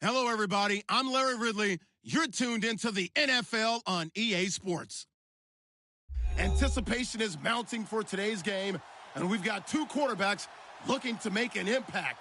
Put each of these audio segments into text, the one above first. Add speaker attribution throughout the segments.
Speaker 1: Hello, everybody. I'm Larry Ridley. You're tuned into the NFL on EA Sports. Anticipation is mounting for today's game, and we've got two quarterbacks looking to make an impact.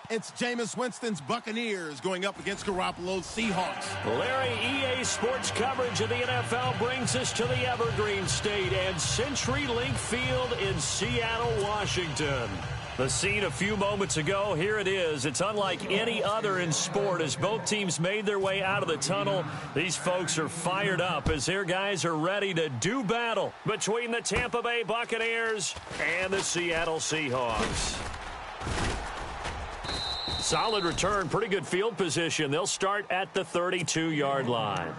Speaker 1: It's Jameis Winston's Buccaneers going up against Garoppolo's Seahawks.
Speaker 2: Larry, EA Sports coverage of the NFL brings us to the Evergreen State and CenturyLink Field in Seattle, Washington. The scene a few moments ago, here it is. It's unlike any other in sport as both teams made their way out of the tunnel. These folks are fired up as their guys are ready to do battle between the Tampa Bay Buccaneers and the Seattle Seahawks. Solid return, pretty good field position. They'll start at the 32-yard line.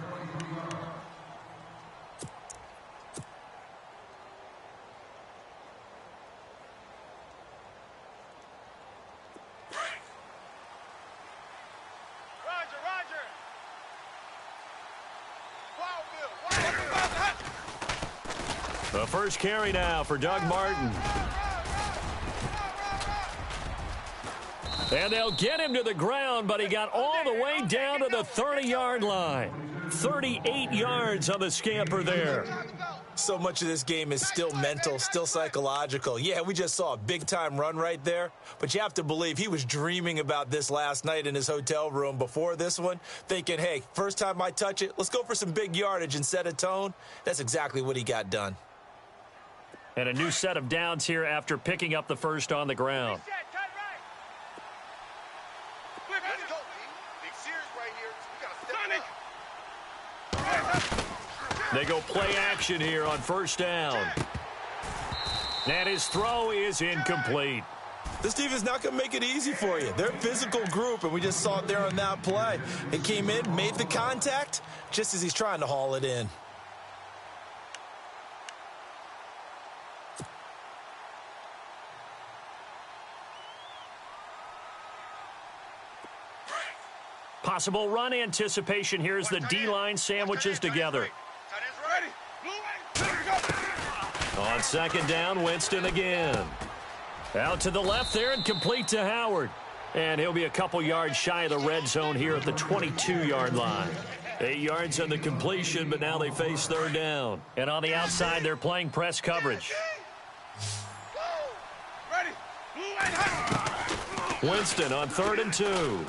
Speaker 2: The first carry now for Doug Martin. And they'll get him to the ground, but he got all the way down to the 30-yard line. 38 yards on the scamper there.
Speaker 3: So much of this game is still mental, still psychological. Yeah, we just saw a big-time run right there, but you have to believe he was dreaming about this last night in his hotel room before this one, thinking, hey, first time I touch it, let's go for some big yardage and set a tone. That's exactly what he got done.
Speaker 2: And a new set of downs here after picking up the first on the ground. They go play action here on first down. And his throw is incomplete.
Speaker 3: This team is not going to make it easy for you. They're a physical group, and we just saw it there on that play. It came in, made the contact, just as he's trying to haul it in.
Speaker 2: Possible run anticipation here as the D-line sandwiches together. On second down, Winston again. Out to the left there and complete to Howard. And he'll be a couple yards shy of the red zone here at the 22-yard line. 8 yards on the completion, but now they face third down. And on the outside, they're playing press coverage. Winston on 3rd and 2.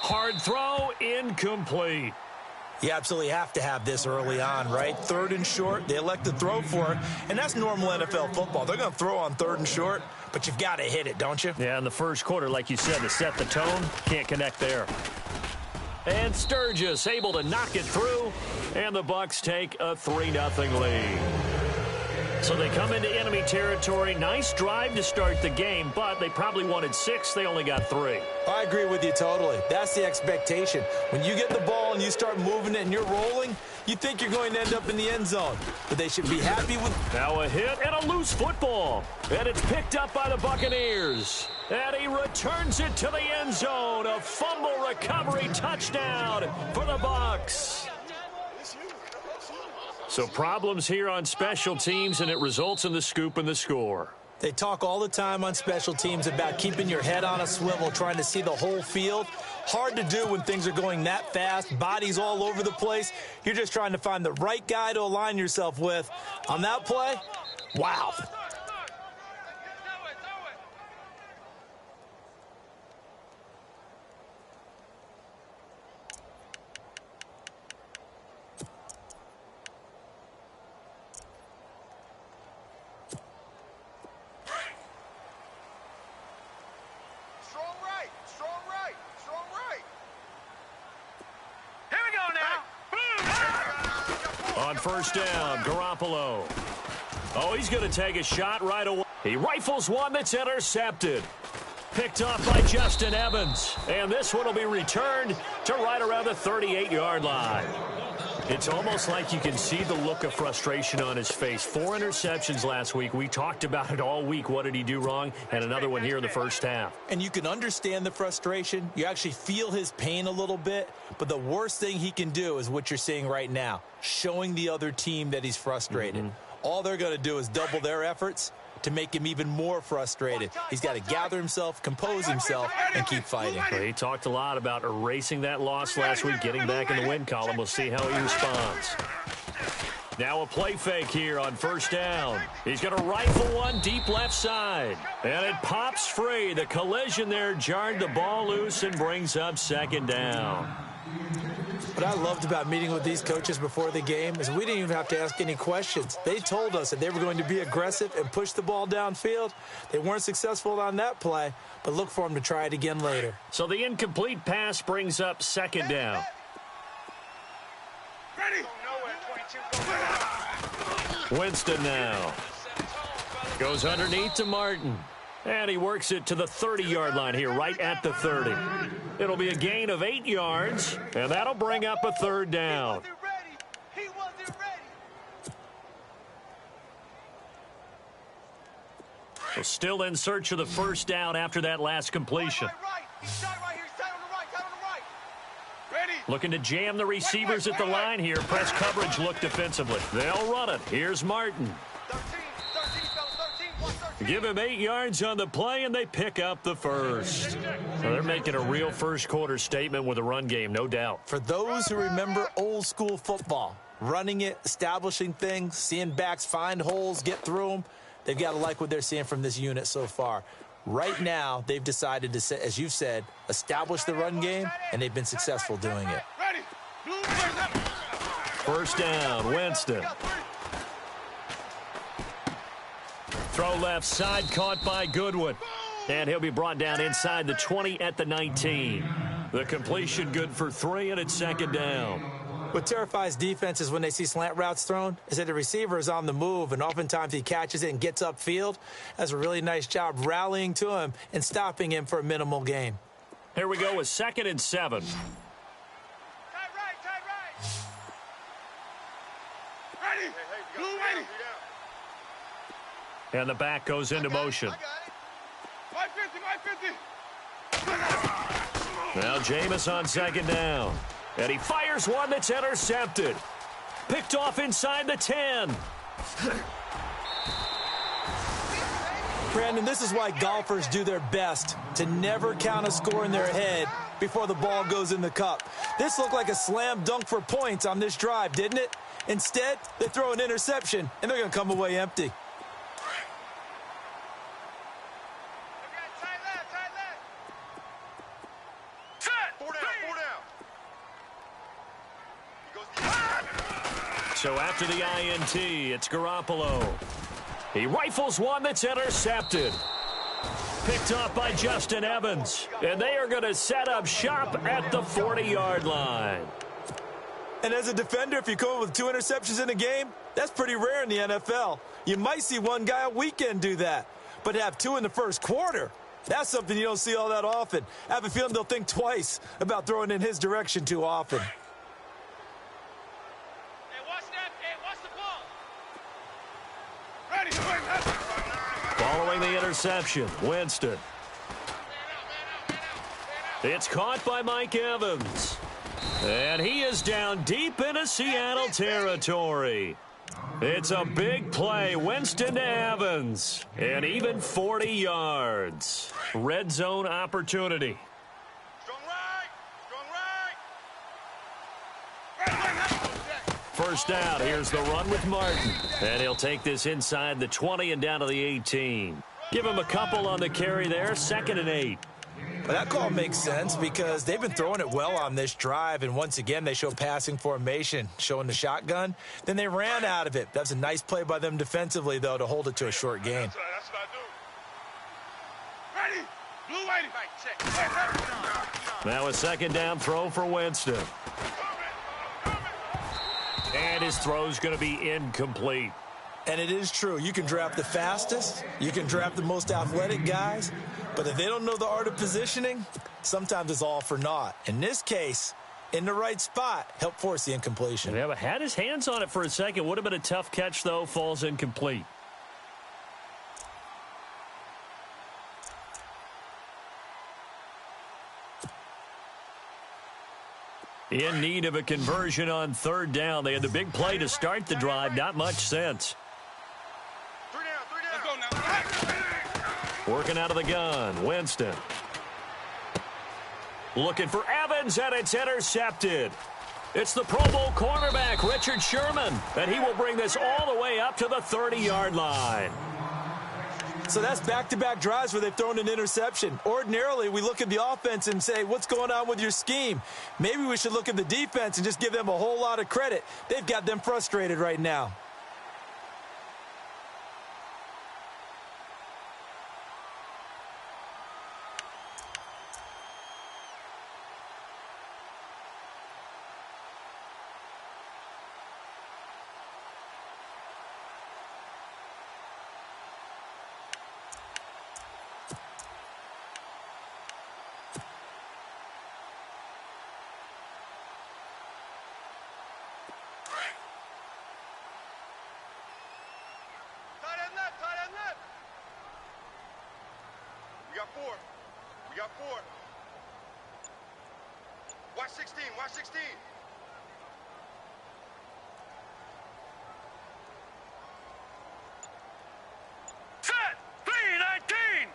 Speaker 2: Hard throw, incomplete.
Speaker 3: You absolutely have to have this early on, right? 3rd and short, they elect to throw for it, and that's normal NFL football. They're going to throw on 3rd and short, but you've got to hit it, don't you?
Speaker 2: Yeah, in the first quarter, like you said, to set the tone, can't connect there. And Sturgis able to knock it through, and the Bucs take a 3-0 lead. So they come into enemy territory. Nice drive to start the game, but they probably wanted 6. They only got 3.
Speaker 3: I agree with you totally. That's the expectation. When you get the ball and you start moving it and you're rolling, you think you're going to end up in the end zone. But they should be happy with...
Speaker 2: Now a hit and a loose football. And it's picked up by the Buccaneers. And he returns it to the end zone. A fumble recovery touchdown for the Bucs. So problems here on special teams, and it results in the scoop and the score.
Speaker 3: They talk all the time on special teams about keeping your head on a swivel, trying to see the whole field. Hard to do when things are going that fast, bodies all over the place. You're just trying to find the right guy to align yourself with. On that play, wow.
Speaker 2: On first down, Garoppolo. Oh, he's going to take a shot right away. He rifles one that's intercepted. Picked off by Justin Evans. And this one will be returned to right around the 38-yard line. It's almost like you can see the look of frustration on his face. 4 interceptions last week. We talked about it all week. What did he do wrong? And another one here in the first half.
Speaker 3: And you can understand the frustration. You actually feel his pain a little bit. But the worst thing he can do is what you're seeing right now, showing the other team that he's frustrated. All they're going to do is double their efforts. to make him even more frustrated. He's got to gather himself, compose himself, and keep fighting.
Speaker 2: Well, he talked a lot about erasing that loss last week, getting back in the win column. We'll see how he responds. Now a play fake here on first down. He's going to rifle one deep left side. And it pops free. The collision there jarred the ball loose and brings up second down.
Speaker 3: What I loved about meeting with these coaches before the game is we didn't even have to ask any questions. They told us that they were going to be aggressive and push the ball downfield. They weren't successful on that play, but look for them to try it again later.
Speaker 2: So the incomplete pass brings up second down. Winston now goes underneath to Martin. And he works it to the 30-yard line here, right at the 30. It'll be a gain of 8 yards, and that'll bring up a third down.
Speaker 4: He wasn't ready.
Speaker 2: So still in search of the first down after that last completion. Looking to jam the receivers at the line here. Press coverage look defensively. They'll run it. Here's Martin. Give him 8 yards on the play, and they pick up the first. So they're making a real first-quarter statement with a run game, no doubt.
Speaker 3: For those who remember old-school football, running it, establishing things, seeing backs find holes, get through them, they've got to like what they're seeing from this unit so far. Right now, they've decided to, as you've said, establish the run game, and they've been successful doing it.
Speaker 2: First down, Winston. Throw left side, caught by Goodwin. And he'll be brought down inside the 20 at the 19. The completion good for 3, and it's second down.
Speaker 3: What terrifies defenses when they see slant routes thrown is that the receiver is on the move, and oftentimes he catches it and gets upfield. Does a really nice job rallying to him and stopping him for a minimal gain.
Speaker 2: Here we go with 2nd and 7.
Speaker 4: Tight right. Ready. Blue ready.
Speaker 2: And the back goes into motion.
Speaker 4: My 50.
Speaker 2: Now Jameis on second down. And he fires one that's intercepted. Picked off inside the 10.
Speaker 3: Brandon, this is why golfers do their best to never count a score in their head before the ball goes in the cup. This looked like a slam dunk for points on this drive, didn't it? Instead, they throw an interception, and they're going to come away empty.
Speaker 2: So after the INT, it's Garoppolo. He rifles one that's intercepted. Picked off by Justin Evans. And they are going to set up shop at the 40-yard line.
Speaker 3: And as a defender, if you come up with 2 interceptions in a game, that's pretty rare in the NFL. You might see one guy a weekend do that. But to have 2 in the first quarter, that's something you don't see all that often. I have a feeling they'll think twice about throwing in his direction too often.
Speaker 2: Following the interception, Winston. It's caught by Mike Evans. And he is down deep into Seattle territory. It's a big play. Winston to Evans. And even 40 yards. Red zone opportunity. First down, here's the run with Martin. And he'll take this inside the 20 and down to the 18. Give him a couple on the carry there, 2nd and 8.
Speaker 3: Well, that call makes sense because they've been throwing it well on this drive, and once again they show passing formation, showing the shotgun. Then they ran out of it. That's a nice play by them defensively, though, to hold it to a short gain.
Speaker 4: That's what I do. Ready. Blue waiting.
Speaker 2: Now a second down throw for Winston. And his throw's going to be incomplete.
Speaker 3: And it is true. You can draft the fastest. You can draft the most athletic guys. But if they don't know the art of positioning, sometimes it's all for naught. In this case, in the right spot, helped force the incompletion.
Speaker 2: Yeah, but had his hands on it for a second. Would have been a tough catch, though. Falls incomplete. In need of a conversion on third down. They had the big play to start the drive. Not much sense.
Speaker 4: 3 down. Let's go now.
Speaker 2: Working out of the gun, Winston. Looking for Evans, and it's intercepted. It's the Pro Bowl cornerback, Richard Sherman, and he will bring this all the way up to the 30-yard line.
Speaker 3: So that's back-to-back drives where they've thrown an interception. Ordinarily, we look at the offense and say, what's going on with your scheme? Maybe we should look at the defense and just give them a whole lot of credit. They've got them frustrated right now.
Speaker 4: We got four. Watch 16. Watch 16. Set. 3-19.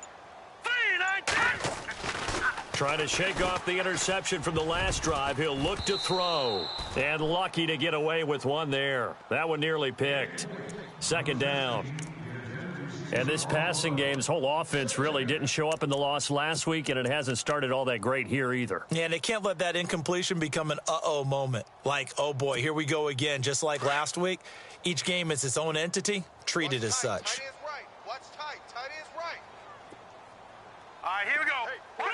Speaker 4: 3-19.
Speaker 2: Trying to shake off the interception from the last drive. He'll look to throw. And lucky to get away with one there. That one nearly picked. Second down. And this passing game's whole offense really didn't show up in the loss last week, and it hasn't started all that great here either.
Speaker 3: Yeah, and they can't let that incompletion become an uh-oh moment. Like, oh, boy, here we go again. Just like last week, each game is its own entity, treated as such.
Speaker 4: Tight is right. Watch tight. Tight is right. All right, here we go. Hey,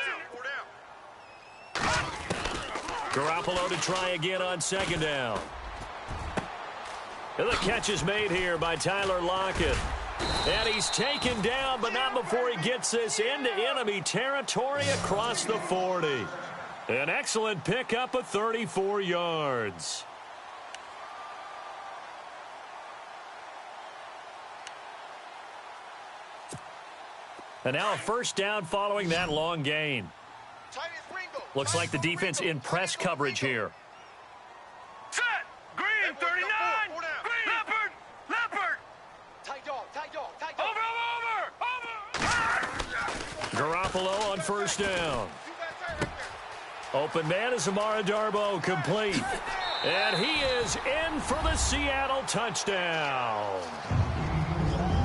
Speaker 4: 4 down.
Speaker 2: Garoppolo to try again on second down. And the catch is made here by Tyler Lockett. And he's taken down, but not before he gets this into enemy territory across the 40. An excellent pickup of 34 yards. And now a first down following that long gain. Looks like the defense in press coverage here.
Speaker 4: Set. Green, 39. Leopard. Leopard. Tight dog. Over.
Speaker 2: Garoppolo on first down. Open man is Amara Darboh, complete. And he is in for the Seattle touchdown.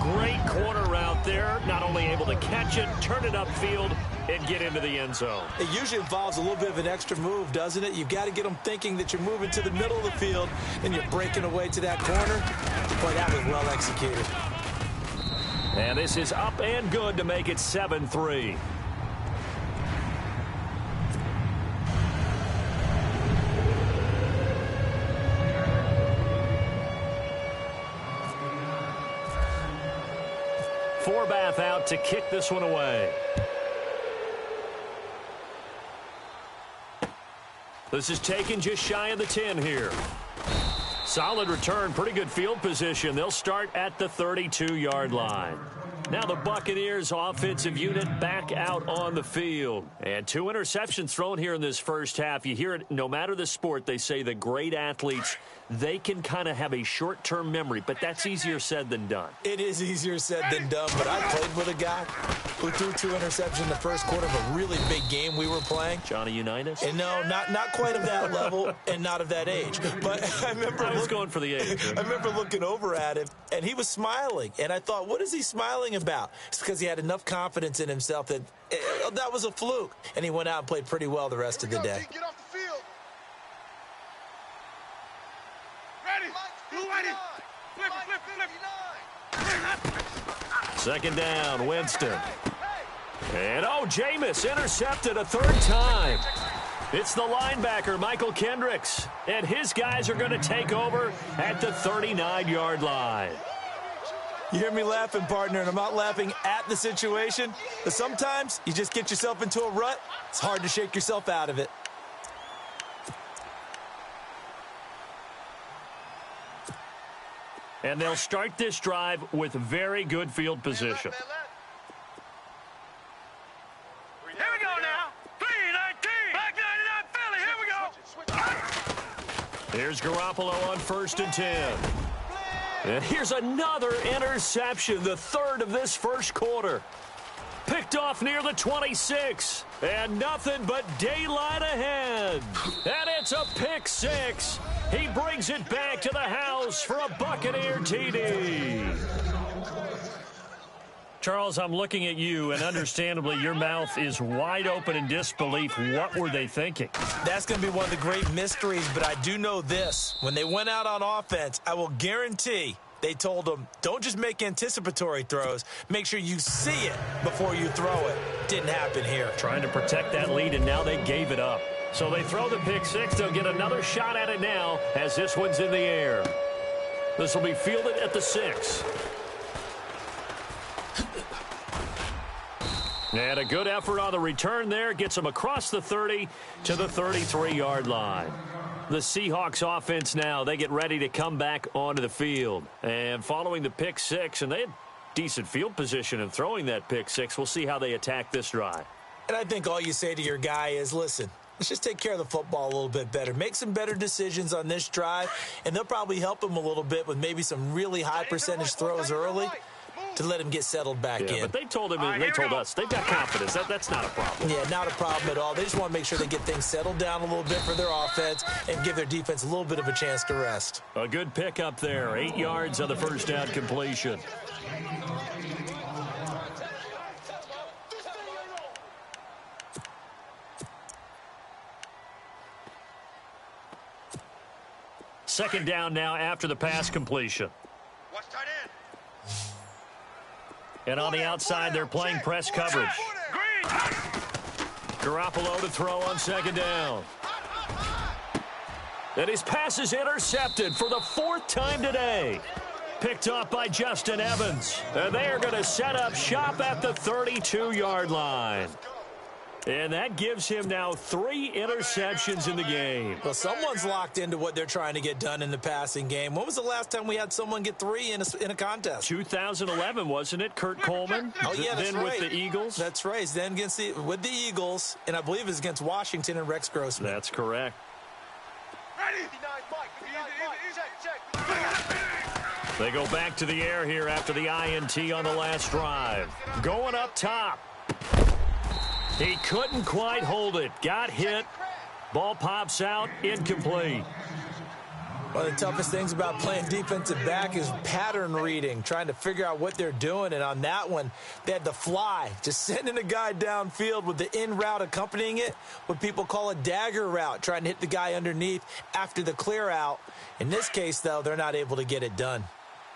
Speaker 2: Great corner route there. Not only able to catch it, turn it upfield, and get into the end zone.
Speaker 3: It usually involves a little bit of an extra move, doesn't it? You've got to get them thinking that you're moving to the middle of the field and you're breaking away to that corner. Boy, that was well executed.
Speaker 2: And this is up and good to make it 7-3. Forbath out to kick this one away. This is taken just shy of the 10 here. Solid return, pretty good field position. They'll start at the 32-yard line. Now the Buccaneers offensive unit back out on the field. And 2 interceptions thrown here in this first half. You hear it, no matter the sport, they say the great athletes, they can kind of have a short-term memory, but that's easier said than done.
Speaker 3: It is easier said than done, but I played with a guy who threw 2 interceptions in the first quarter of a really big game we were playing.
Speaker 2: Johnny Unitas?
Speaker 3: And no, not quite of that level and not of that age. But I was
Speaker 2: going for the age.
Speaker 3: I remember looking over at him, and he was smiling. And I thought, what is he smiling about? It's because he had enough confidence in himself that that was a fluke. And he went out and played pretty well the rest of the day.
Speaker 4: Get off the field. Ready. Flip.
Speaker 2: Second down, Winston. And Jameis intercepted a third time. It's the linebacker, Michael Kendricks. And his guys are going to take over at the 39-yard line.
Speaker 3: You hear me laughing, partner, and I'm not laughing at the situation. But sometimes you just get yourself into a rut. It's hard to shake yourself out of it.
Speaker 2: And they'll start this drive with very good field position.
Speaker 4: Here we go now. 3-19. Back 99 Philly. Here we go.
Speaker 2: Here's Garoppolo on 1st and 10. And here's another interception, the third of this first quarter. Picked off near the 26. And nothing but daylight ahead. And it's a pick six. He brings it back to the house for a Buccaneer TD. Charles, I'm looking at you, and understandably, your mouth is wide open in disbelief. What were they thinking?
Speaker 3: That's going to be one of the great mysteries, but I do know this. When they went out on offense, I will guarantee they told them, don't just make anticipatory throws. Make sure you see it before you throw it. Didn't happen here.
Speaker 2: Trying to protect that lead, and now they gave it up. So they throw the pick six. They'll get another shot at it now as this one's in the air. This will be fielded at the 6. And a good effort on the return there. Gets him across the 30 to the 33-yard line. The Seahawks offense now, they get ready to come back onto the field. And following the pick six, and they had decent field position in throwing that pick six. We'll see how they attack this drive.
Speaker 3: And I think all you say to your guy is, listen, let's just take care of the football a little bit better. Make some better decisions on this drive, and they'll probably help him a little bit with maybe some really high percentage throws early to let him get settled back in.
Speaker 2: But they told him, they told us, they've got confidence. That's not a problem.
Speaker 3: Yeah, not a problem at all. They just want to make sure they get things settled down a little bit for their offense and give their defense a little bit of a chance to rest.
Speaker 2: A good pickup there. 8 yards on the first down completion. Second down now after the pass completion.
Speaker 4: Watch tight end.
Speaker 2: And on the outside, they're playing press coverage. Garoppolo to throw on second down. And his pass is intercepted for the 4th time today. Picked off by Justin Evans. And they are going to set up shop at the 32-yard line. And that gives him now 3 interceptions in the game.
Speaker 3: Well, someone's locked into what they're trying to get done in the passing game. When was the last time we had someone get 3 in a contest?
Speaker 2: 2011, wasn't it? Kurt Coleman?
Speaker 3: Oh, yeah, that's
Speaker 2: then
Speaker 3: right.
Speaker 2: with the Eagles?
Speaker 3: That's right. Then with the Eagles, and I believe it was against Washington and Rex Grossman.
Speaker 2: That's correct.
Speaker 4: Ready? Check.
Speaker 2: They go back to the air here after the INT on the last drive. Going up top. He couldn't quite hold it. Got hit. Ball pops out. Incomplete.
Speaker 3: One of the toughest things about playing defensive back is pattern reading, trying to figure out what they're doing. And on that one, they had to fly, just sending a guy downfield with the in route accompanying it, what people call a dagger route, trying to hit the guy underneath after the clear out. In this case, though, they're not able to get it done.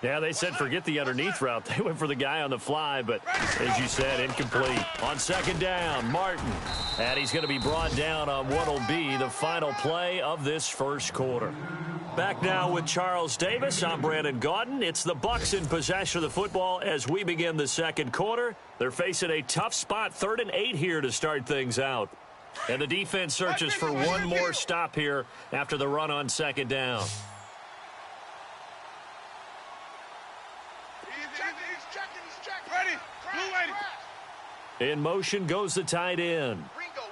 Speaker 2: Yeah, they said forget the underneath route. They went for the guy on the fly, but as you said, incomplete. On second down, Martin. And he's going to be brought down on what will be the final play of this first quarter. Back now with Charles Davis. I'm Brandon Gaudin. It's the Bucs in possession of the football as we begin the second quarter. They're facing a tough spot, 3rd and 8 here to start things out. And the defense searches for one more stop here after the run on second down. In motion goes the tight end.
Speaker 4: Ringo.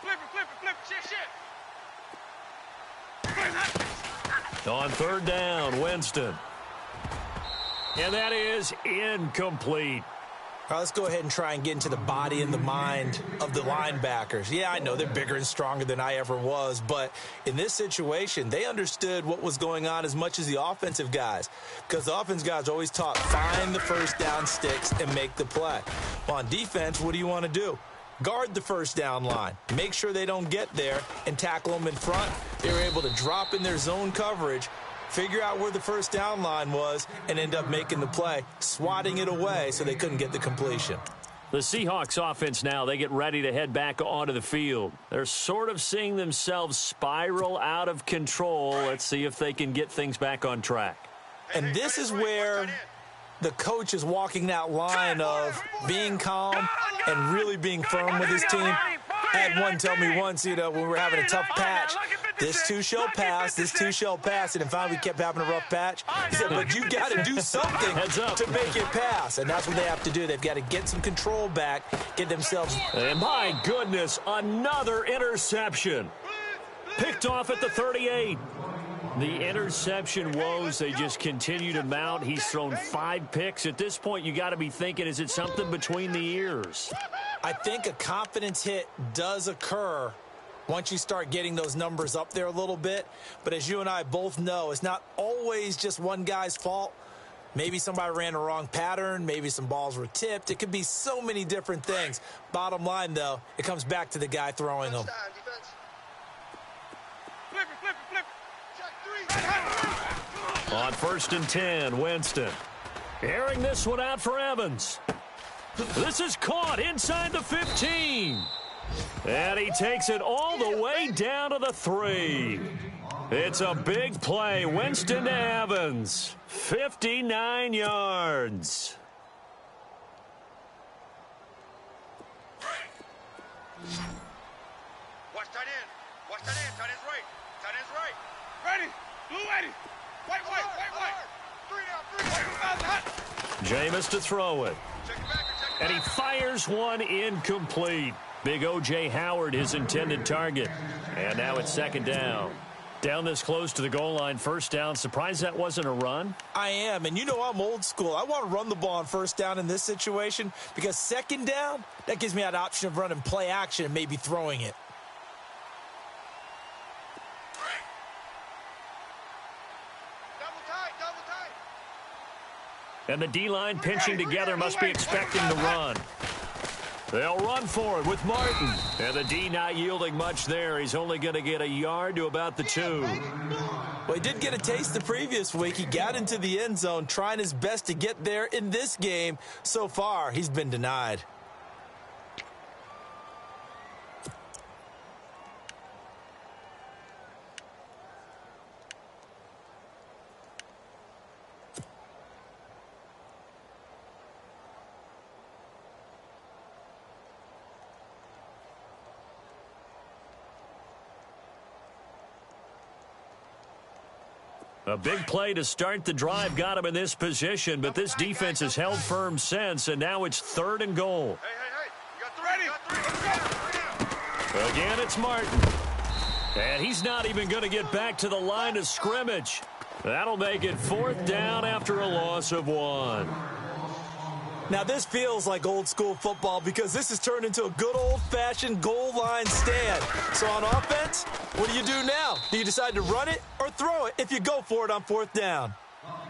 Speaker 4: Flip it. Shit.
Speaker 2: On 3rd down, Winston. And that is incomplete.
Speaker 3: All right, let's go ahead and try and get into the body and the mind of the linebackers. Yeah, I know they're bigger and stronger than I ever was, but in this situation, they understood what was going on as much as the offensive guys, because the offensive guys are always taught, find the first down sticks and make the play. Well, on defense, what do you want to do? Guard the first down line. Make sure they don't get there and tackle them in front. They were able to drop in their zone coverage, figure out where the first down line was, and end up making the play, swatting it away so they couldn't get the completion.
Speaker 2: The Seahawks offense now, they get ready to head back onto the field. They're sort of seeing themselves spiral out of control. Let's see if they can get things back on track.
Speaker 3: And this is where the coach is walking that line of being calm and really being firm with his team. I had one tell me once, when we were having a tough patch, this too shall pass, and then finally we kept having a rough patch. He said, but you got to do something to make it pass, and that's what they have to do. They've got to get some control back, get themselves.
Speaker 2: And my goodness, another interception. Picked off at the 38. The interception woes, they just continue to mount. He's thrown 5 picks. At this point, you got to be thinking, is it something between the ears?
Speaker 3: I think a confidence hit does occur once you start getting those numbers up there a little bit. But as you and I both know, it's not always just one guy's fault. Maybe somebody ran the wrong pattern. Maybe some balls were tipped. It could be so many different things. Bottom line, though, it comes back to the guy throwing them.
Speaker 2: On 1st and 10, Winston. Airing this one out for Evans. This is caught inside the 15. And he takes it all the way down to the 3. It's a big play. Winston to Evans. 59 yards.
Speaker 4: Watch tight end. Watch tight end. Tight end's right. Tight end's right. Ready. Blue ready. White. 3 now.
Speaker 2: Jameis to throw it. And he fires one incomplete. Big O.J. Howard, his intended target. And now it's 2nd down. Down this close to the goal line, 1st down. Surprised that wasn't a run?
Speaker 3: I am, and you know I'm old school. I want to run the ball on 1st down in this situation because 2nd down, that gives me that option of running play action and maybe throwing it.
Speaker 2: And the D-line pinching together must be expecting the run. They'll run for it with Martin. And the D not yielding much there. He's only going to get a yard to about the 2.
Speaker 3: Well, he did get a taste the previous week. He got into the end zone trying his best to get there in this game. So far, he's been denied.
Speaker 2: A big play to start the drive got him in this position, but this defense has held firm since, and now it's 3rd and goal.
Speaker 4: Hey. You got 3.
Speaker 2: Again, it's Martin. And he's not even going to get back to the line of scrimmage. That'll make it 4th down after a loss of 1.
Speaker 3: Now, this feels like old school football because this has turned into a good old-fashioned goal line stand. So on offense, what do you do now? Do you decide to run it or throw it if you go for it on 4th down?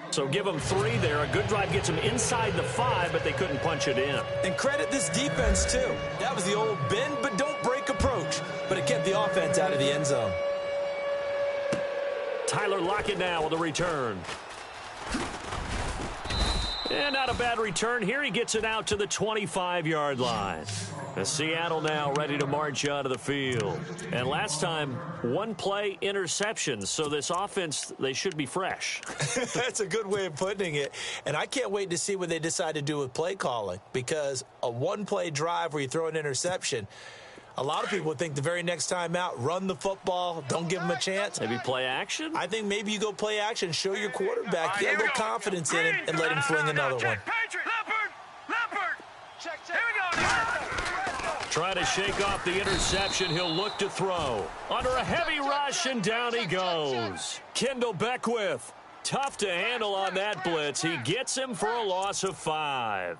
Speaker 2: So give them 3 there. A good drive gets them inside the 5, but they couldn't punch it in.
Speaker 3: And credit this defense, too. That was the old bend but don't break approach, but it kept the offense out of the end zone.
Speaker 2: Tyler Lockett now with a return. And not a bad return here. He gets it out to the 25-yard line. And Seattle now ready to march onto the field. And last time, 1 play interception. So this offense, they should be fresh.
Speaker 3: That's a good way of putting it. And I can't wait to see what they decide to do with play calling. Because a 1-play drive where you throw an interception, a lot of people would think the very next time out, run the football, don't give them a chance.
Speaker 2: Maybe play action?
Speaker 3: I think maybe you go play action, show your quarterback, get a little confidence in him, and let him fling another one.
Speaker 4: Leopard. Check. Here we go now.
Speaker 2: Trying to shake off the interception. He'll look to throw. Under a heavy rush, and down he goes. Kendall Beckwith. Tough to handle on that blitz. He gets him for a loss of 5.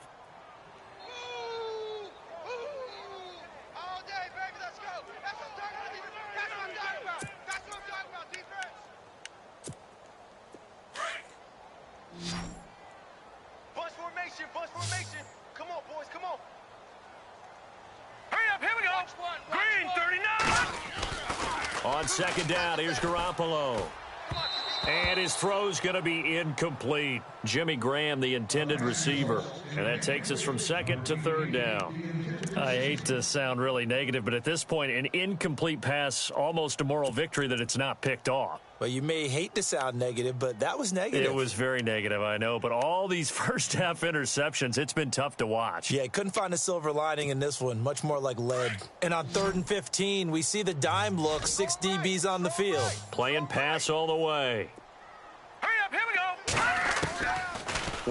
Speaker 4: Bunch formation. Come on, boys, come on. Hurry up, here we go. Green, 39.
Speaker 2: On 2nd down, here's Garoppolo. And his throw's going to be incomplete. Jimmy Graham, the intended receiver. And that takes us from 2nd to 3rd down. I hate to sound really negative, but at this point, an incomplete pass, almost a moral victory that it's not picked off.
Speaker 3: Well, you may hate to sound negative, but that was negative.
Speaker 2: It was very negative, I know. But all these first-half interceptions, it's been tough to watch.
Speaker 3: Yeah, couldn't find a silver lining in this one. Much more like lead. And on 3rd and 15, we see the dime look. 6 DBs on the field.
Speaker 2: Playing pass all the way.
Speaker 4: Hurry up, here we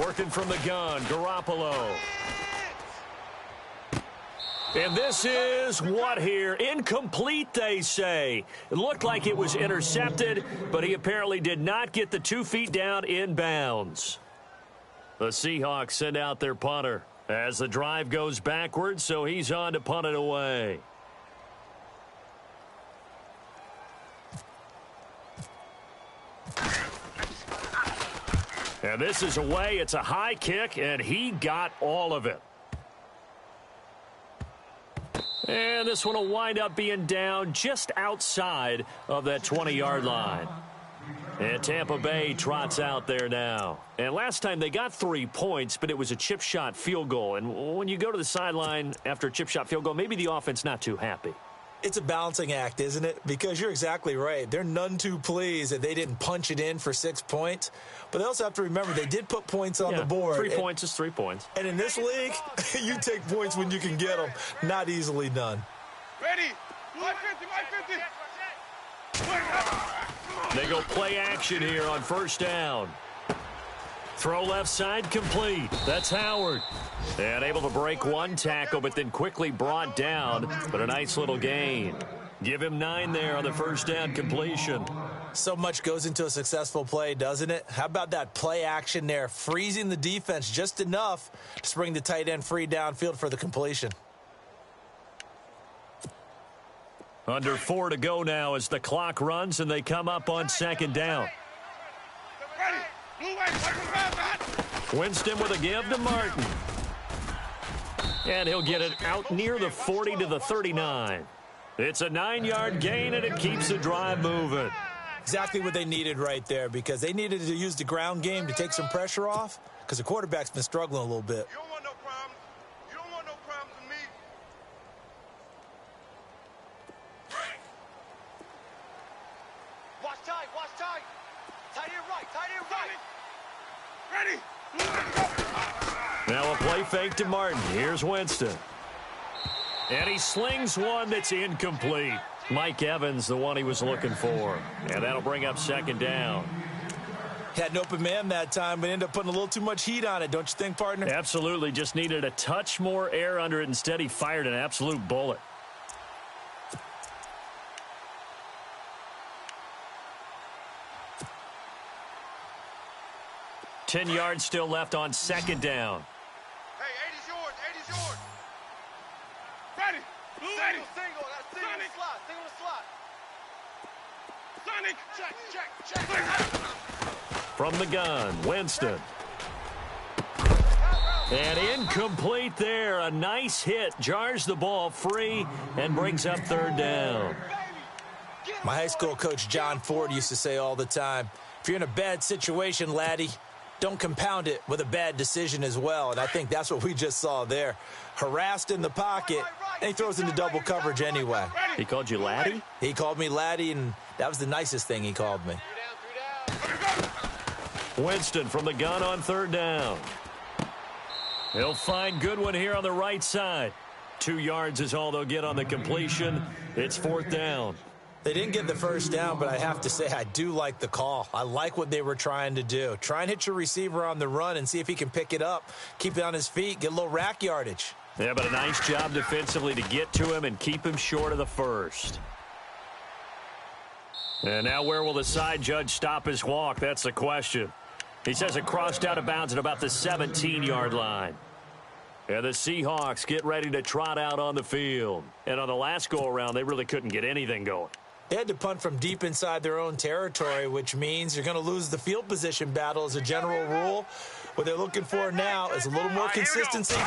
Speaker 4: go.
Speaker 2: Working from the gun, Garoppolo. And this is what here? Incomplete, they say. It looked like it was intercepted, but he apparently did not get the 2 feet down in bounds. The Seahawks send out their punter as the drive goes backwards, so he's on to punt it away. And this is away. It's a high kick, and he got all of it. And this one will wind up being down just outside of that 20-yard line. And Tampa Bay trots out there now. And last time they got 3 points, but it was a chip shot field goal. And when you go to the sideline after a chip shot field goal, maybe the offense not too happy.
Speaker 3: It's a balancing act, isn't it? Because you're exactly right. They're none too pleased that they didn't punch it in for 6 points. But they also have to remember they did put points on the board.
Speaker 2: 3 points is 3 points.
Speaker 3: And in this league, you take points when you can get them. Not easily done.
Speaker 4: Ready? 150, 150.
Speaker 2: They go play action here on first down. Throw left side complete. That's Howard. And able to break one tackle, but then quickly brought down. But a nice little gain. Give him 9 there on the first down completion.
Speaker 3: So much goes into a successful play, doesn't it? How about that play action there? Freezing the defense just enough to bring the tight end free downfield for the completion.
Speaker 2: Under 4 to go now as the clock runs and they come up on second down. Winston with a give to Martin. And he'll get it out near the 40 to the 39. It's a 9-yard gain, and it keeps the drive moving.
Speaker 3: Exactly what they needed right there, because they needed to use the ground game to take some pressure off, because the quarterback's been struggling a little bit.
Speaker 4: You don't want no problems. You don't want no problems with me. Watch tight, watch tight. Tight end right, tight end right. Ready?
Speaker 2: Now a play fake to Martin. Here's Winston. And he slings one that's incomplete. Mike Evans, the one he was looking for. And that'll bring up second down.
Speaker 3: Had an open man that time, but ended up putting a little too much heat on it, don't you think, partner?
Speaker 2: Absolutely. Just needed a touch more air under it. Instead, he fired an absolute bullet. Ten yards still left on second down.
Speaker 4: Hey, 80's yours, 80's yours. Ready? Single, single, that's single to slot, single to slot. Sonic, check.
Speaker 2: From the gun, Winston. And incomplete there. A nice hit. Jars the ball free and brings up third down.
Speaker 3: My high school coach, John Ford, used to say all the time, if you're in a bad situation, laddie, don't compound it with a bad decision as well. And I think that's what we just saw there. Harassed in the pocket, and he throws into double coverage anyway.
Speaker 2: He called you laddie?
Speaker 3: He called me laddie, and that was the nicest thing he called me.
Speaker 2: Winston from the gun on third down. He'll find Goodwin here on the right side. 2 yards is all they'll get on the completion. It's fourth down.
Speaker 3: They didn't get the first down, but I have to say I do like the call. I like what they were trying to do. Try and hit your receiver on the run and see if he can pick it up, keep it on his feet, get a little rack yardage.
Speaker 2: Yeah, but a nice job defensively to get to him and keep him short of the first. And now where will the side judge stop his walk? That's the question. He says it crossed out of bounds at about the 17-yard line. And the Seahawks get ready to trot out on the field. And on the last go-around, they really couldn't get anything going.
Speaker 3: They had to punt from deep inside their own territory, which means you're going to lose the field position battle as a general rule. What they're looking for now is a little more consistency,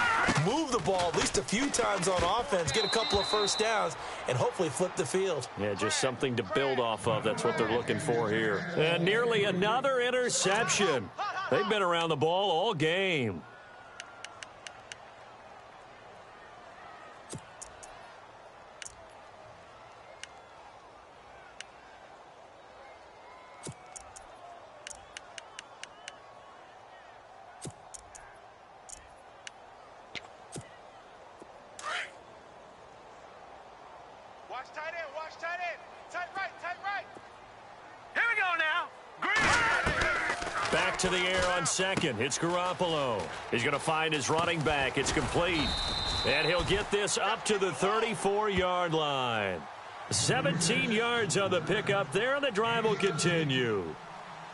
Speaker 3: move the ball at least a few times on offense, get a couple of first downs, and hopefully flip the field.
Speaker 2: Yeah, just something to build off of. That's what they're looking for here. And nearly another interception. They've been around the ball all game.
Speaker 4: Watch tight end, watch tight end. Tight right, tight right. Here we go now. Green.
Speaker 2: Back to the air on second. It's Garoppolo. He's going to find his running back. It's complete. And he'll get this up to the 34-yard line. 17 yards on the pickup there, and the drive will continue.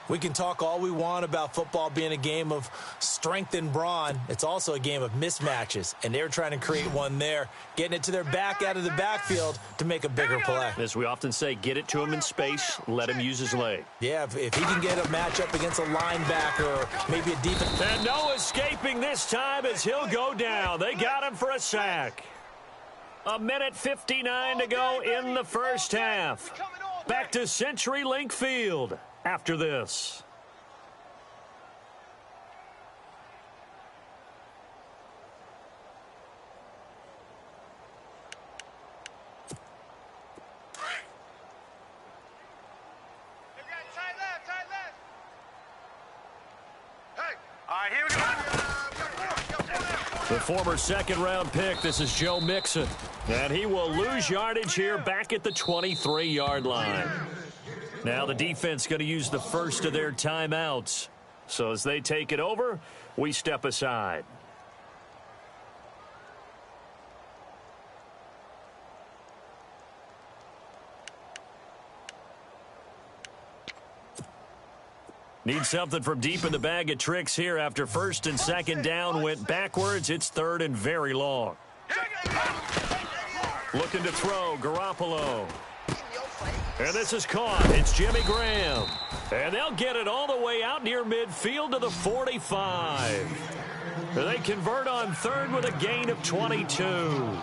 Speaker 3: We can talk all we want about football being a game of strength and brawn. It's also a game of mismatches, and they're trying to create one there, getting it to their back out of the backfield to make a bigger play.
Speaker 2: As we often say, get it to him in space, let him use his leg.
Speaker 3: Yeah, if he can get a matchup against a linebacker or maybe a defense.
Speaker 2: And no escaping this time as he'll go down. They got him for a sack. 1:59 to go in the first half. Back to CenturyLink Field after this. The former second-round pick, this is Joe Mixon. And he will lose yardage here back at the 23-yard line. Now the defense going to use the first of their timeouts. So as they take it over, we step aside. Need something from deep in the bag of tricks here after first and second down went backwards. It's third and very long. Looking to throw, Garoppolo. And this is caught. It's Jimmy Graham. And they'll get it all the way out near midfield to the 45. They convert on third with a gain of 22.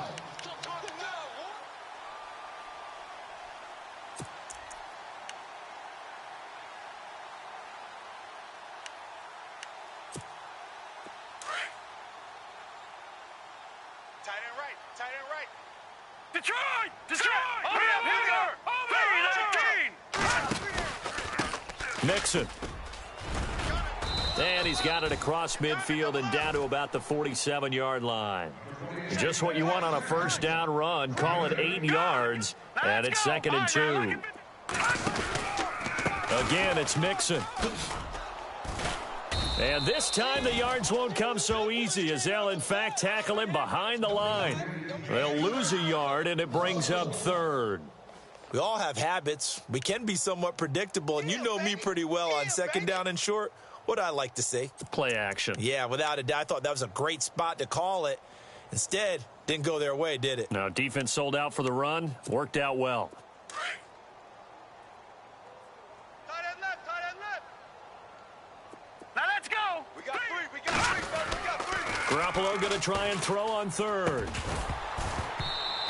Speaker 2: Mixon. And he's got it across midfield and down to about the 47-yard line. Just what you want on a first down run. Call it 8 yards, and it's 2nd and 2. Again, it's Mixon. And this time the yards won't come so easy as they'll, in fact, tackle him behind the line. They'll lose a yard, and it brings up third.
Speaker 3: We all have habits. We can be somewhat predictable, and you know me pretty well on second down and short. What I like to see?
Speaker 2: Play action.
Speaker 3: Yeah, without a doubt. I thought that was a great spot to call it. Instead, didn't go their way, did it?
Speaker 2: No, defense sold out for the run. Worked out well.
Speaker 4: Tight end left. Now let's go. We got three.
Speaker 2: Garoppolo going to try and throw on third.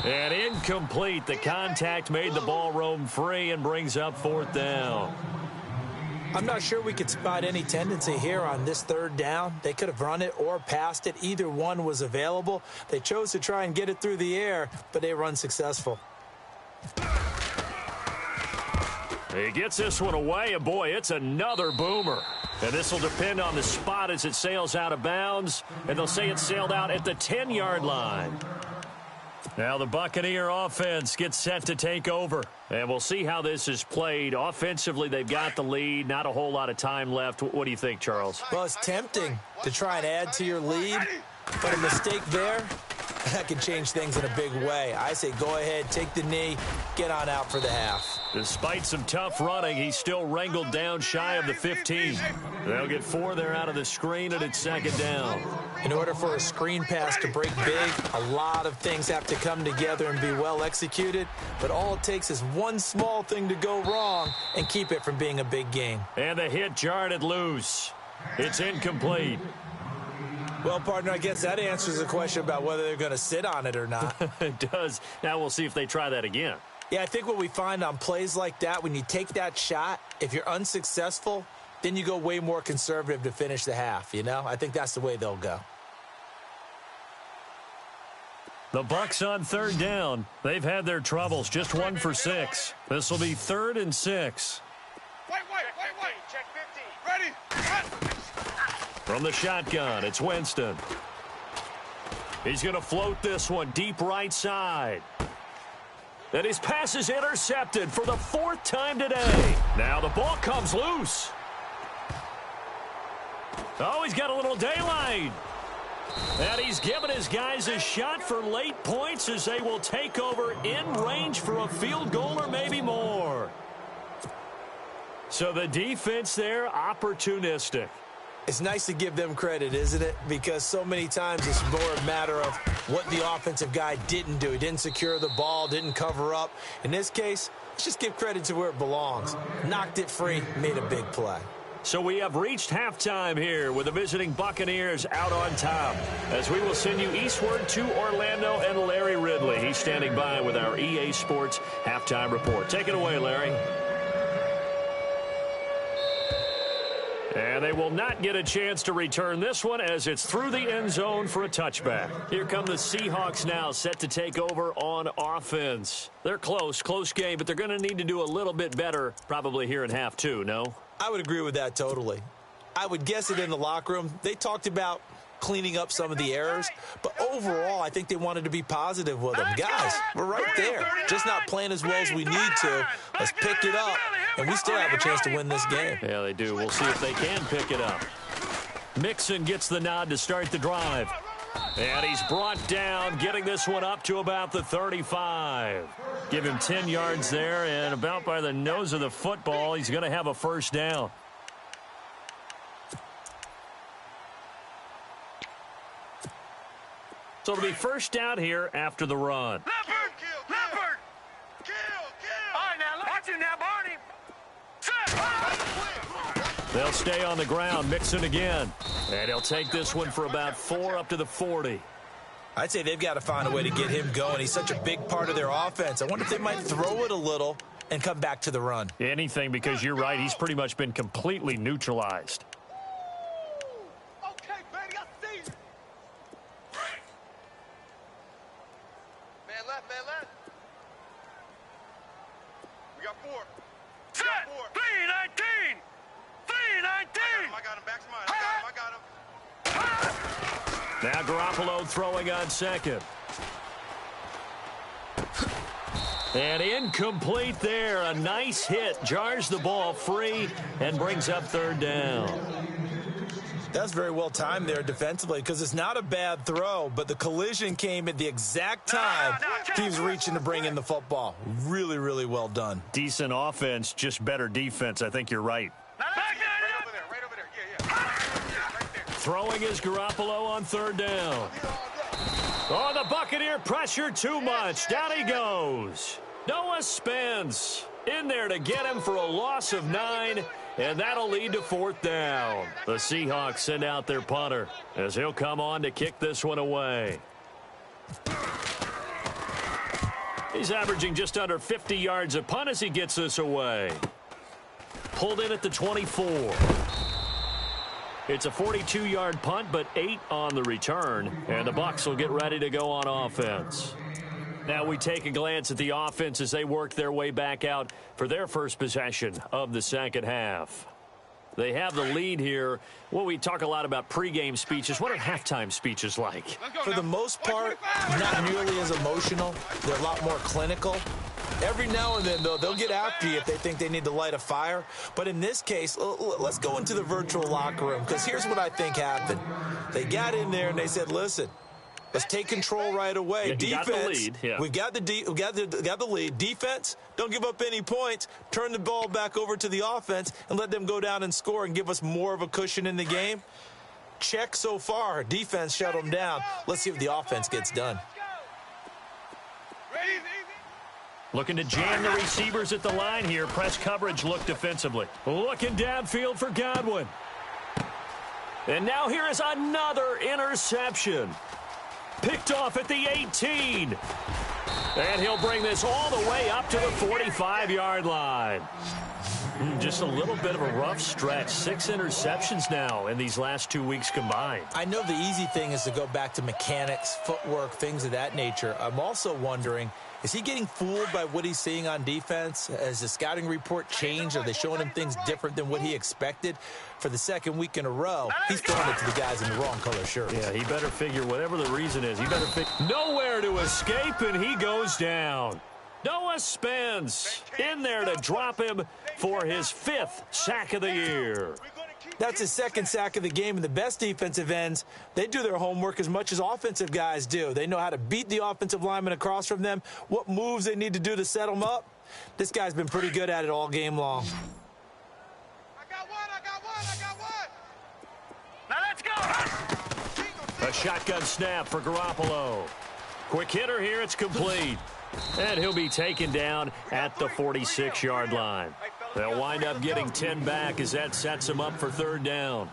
Speaker 2: And incomplete. The contact made the ball roam free and brings up 4th down.
Speaker 3: I'm not sure we could spot any tendency here on this third down. They could have run it or passed it. Either one was available. They chose to try and get it through the air, but they were unsuccessful.
Speaker 2: He gets this one away, and boy, it's another boomer. And this will depend on the spot as it sails out of bounds, and they'll say it sailed out at the 10-yard line. Now the Buccaneer offense gets set to take over. And we'll see how this is played. Offensively, they've got the lead. Not a whole lot of time left. What do you think, Charles?
Speaker 3: Well, it's tempting to try and add to your lead. But a mistake there, that can change things in a big way. I say go ahead, take the knee, get on out for the half.
Speaker 2: Despite some tough running, he's still wrangled down shy of the 15. They'll get 4 there out of the screen, and it's 2nd down.
Speaker 3: In order for a screen pass to break big, a lot of things have to come together and be well executed. But all it takes is one small thing to go wrong and keep it from being a big gain.
Speaker 2: And the hit jarred it loose. It's incomplete.
Speaker 3: Well, partner, I guess that answers the question about whether they're going to sit on it or not.
Speaker 2: It does. Now we'll see if they try that again.
Speaker 3: Yeah, I think what we find on plays like that, when you take that shot, if you're unsuccessful, then you go way more conservative to finish the half, you know? I think that's the way they'll go.
Speaker 2: The Bucs on 3rd down. They've had their troubles, just 1 for 6. This will be 3rd and 6.
Speaker 4: Wait. Check 50. Ready.
Speaker 2: From the shotgun, it's Winston. He's going to float this one deep right side. And his pass is intercepted for the 4th time today. Now the ball comes loose. Oh, he's got a little daylight. And he's given his guys a shot for late points as they will take over in range for a field goal or maybe more. So the defense there, opportunistic.
Speaker 3: It's nice to give them credit, isn't it? Because so many times it's more a matter of what the offensive guy didn't do. He didn't secure the ball, didn't cover up. In this case, let's just give credit to where it belongs. Knocked it free, made a big play.
Speaker 2: So we have reached halftime here with the visiting Buccaneers out on top, as we will send you eastward to Orlando and Larry Ridley. He's standing by with our EA Sports halftime report. Take it away, Larry. And they will not get a chance to return this one as it's through the end zone for a touchback. Here come the Seahawks now, set to take over on offense. They're close game, but they're going to need to do a little bit better probably here in half two, no?
Speaker 3: I would agree with that totally. I would guess it in the locker room. They talked about cleaning up some of the errors, but overall, I think they wanted to be positive with them. Guys, we're right there. Just not playing as well as we need to. Let's pick it up, and we still have a chance to win this game.
Speaker 2: Yeah, they do. We'll see if they can pick it up. Mixon gets the nod to start the drive. And he's brought down, getting this one up to about the 35. Give him 10 yards there, and about by the nose of the football, he's going to have a first down. So it'll be first down here after the run.
Speaker 4: Leopard! Kill! All right, now, watch it now, Barney.
Speaker 2: They'll stay on the ground, Mixon again. And he'll take this one for about 4 up to the 40.
Speaker 3: I'd say they've got to find a way to get him going. He's such a big part of their offense. I wonder if they might throw it a little and come back to the run.
Speaker 2: Anything, because you're right. He's pretty much been completely neutralized.
Speaker 4: Okay, baby, I see you. Man left. We got 4. Set! 3-19! 3-19! I got him. Back to mine. I got him.
Speaker 2: Now Garoppolo throwing on second. And incomplete there. A nice hit. Jars the ball free and brings up third down.
Speaker 3: That's very well timed there defensively because it's not a bad throw, but the collision came at the exact time he was reaching to bring in the football. Really, really well done.
Speaker 2: Decent offense, just better defense. I think you're right.
Speaker 4: Right over there. Yeah. Right there.
Speaker 2: Throwing is Garoppolo on third down. Oh, the Buccaneer pressure too much. Down he goes. Noah Spence in there to get him for a loss of 9, and that'll lead to fourth down. The Seahawks send out their punter as he'll come on to kick this one away. He's averaging just under 50 yards a punt as he gets this away. Pulled in at the 24. It's a 42-yard punt, but 8 on the return, and the Bucs will get ready to go on offense. Now we take a glance at the offense as they work their way back out for their first possession of the second half. They have the lead here. Well, we talk a lot about pregame speeches. What are halftime speeches like?
Speaker 3: For the most part, not nearly as emotional. They're a lot more clinical. Every now and then, though, they'll get after you if they think they need to light a fire. But in this case, let's go into the virtual locker room, because here's what I think happened. They got in there and they said, listen, let's take control right away.
Speaker 2: Yeah,
Speaker 3: defense,
Speaker 2: got the lead. Yeah.
Speaker 3: we got the lead. Defense, don't give up any points. Turn the ball back over to the offense and let them go down and score and give us more of a cushion in the game. Check so far. Defense shut them down. Let's see if the offense gets done.
Speaker 2: Looking to jam the receivers at the line here. Press coverage look defensively. Looking downfield for Godwin. And now here is another interception. Picked off at the 18. And he'll bring this all the way up to the 45-yard line. Just a little bit of a rough stretch. 6 interceptions now in these last 2 weeks combined.
Speaker 3: I know the easy thing is to go back to mechanics, footwork, things of that nature. I'm also wondering, is he getting fooled by what he's seeing on defense? Has the scouting report changed? Are they showing him things different than what he expected? For the second week in a row, he's throwing it to the guys in the wrong color shirts.
Speaker 2: Yeah, he better figure whatever the reason is. He better figure. Nowhere to escape, and he goes down. Noah Spence in there to drop him for his 5th sack of the year.
Speaker 4: We're going to keep
Speaker 3: That's his second sack of the game, and the best defensive ends, they do their homework as much as offensive guys do. They know how to beat the offensive lineman across from them, what moves they need to do to set them up. This guy's been pretty good at it all game long.
Speaker 4: I got one.
Speaker 2: Now let's go. A shotgun snap for Garoppolo. Quick hitter here, it's complete. And he'll be taken down at the 46-yard line. They'll wind up getting 10 back as that sets him up for third down.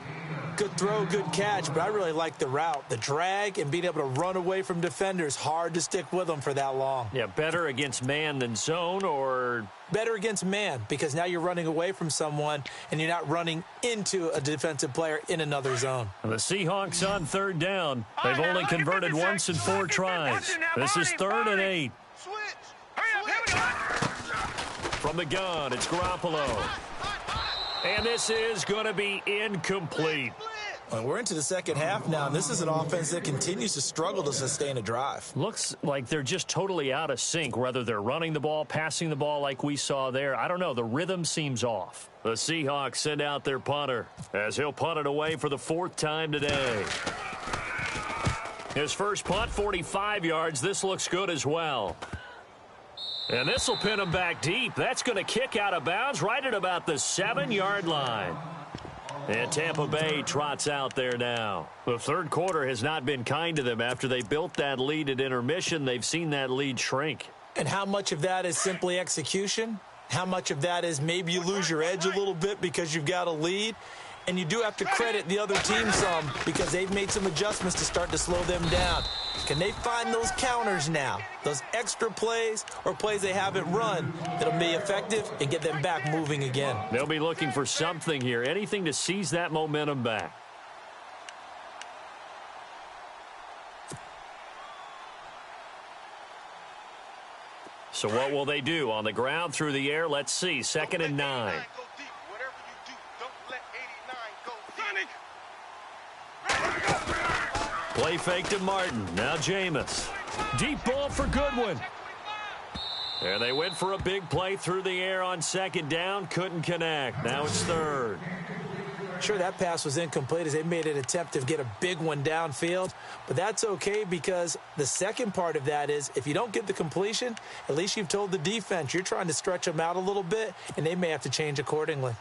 Speaker 3: Good throw, good catch, but I really like the route. The drag and being able to run away from defenders, hard to stick with them for that long.
Speaker 2: Yeah, better against man than zone, or?
Speaker 3: Better against man, because now you're running away from someone and you're not running into a defensive player in another zone.
Speaker 2: The Seahawks on third down. They've only converted once in 4 tries. This is 3rd and 8. From the gun, it's Garoppolo. And this is going to be incomplete.
Speaker 3: Well, we're into the second half now, and this is an offense that continues to struggle to sustain a drive.
Speaker 2: Looks like they're just totally out of sync, whether they're running the ball, passing the ball like we saw there. I don't know. The rhythm seems off. The Seahawks send out their punter as he'll punt it away for the 4th time today. His first punt, 45 yards. This looks good as well. And this will pin him back deep. That's going to kick out of bounds right at about the 7-yard line. And Tampa Bay trots out there now. The third quarter has not been kind to them. After they built that lead at intermission, they've seen that lead shrink.
Speaker 3: And how much of that is simply execution? How much of that is maybe you lose your edge a little bit because you've got a lead? And you do have to credit the other team some because they've made some adjustments to start to slow them down. Can they find those counters now, those extra plays or plays they haven't run that'll be effective and get them back moving again?
Speaker 2: They'll be looking for something here, anything to seize that momentum back. So what will they do? On the ground, through the air, let's see. 2nd and 9. Play fake to Martin. Now Jameis. Deep ball for Goodwin. And they went for a big play through the air on 2nd down. Couldn't connect. Now it's 3rd.
Speaker 3: Sure, that pass was incomplete as they made an attempt to get a big one downfield. But that's okay because the second part of that is if you don't get the completion, at least you've told the defense you're trying to stretch them out a little bit, and they may have to change accordingly.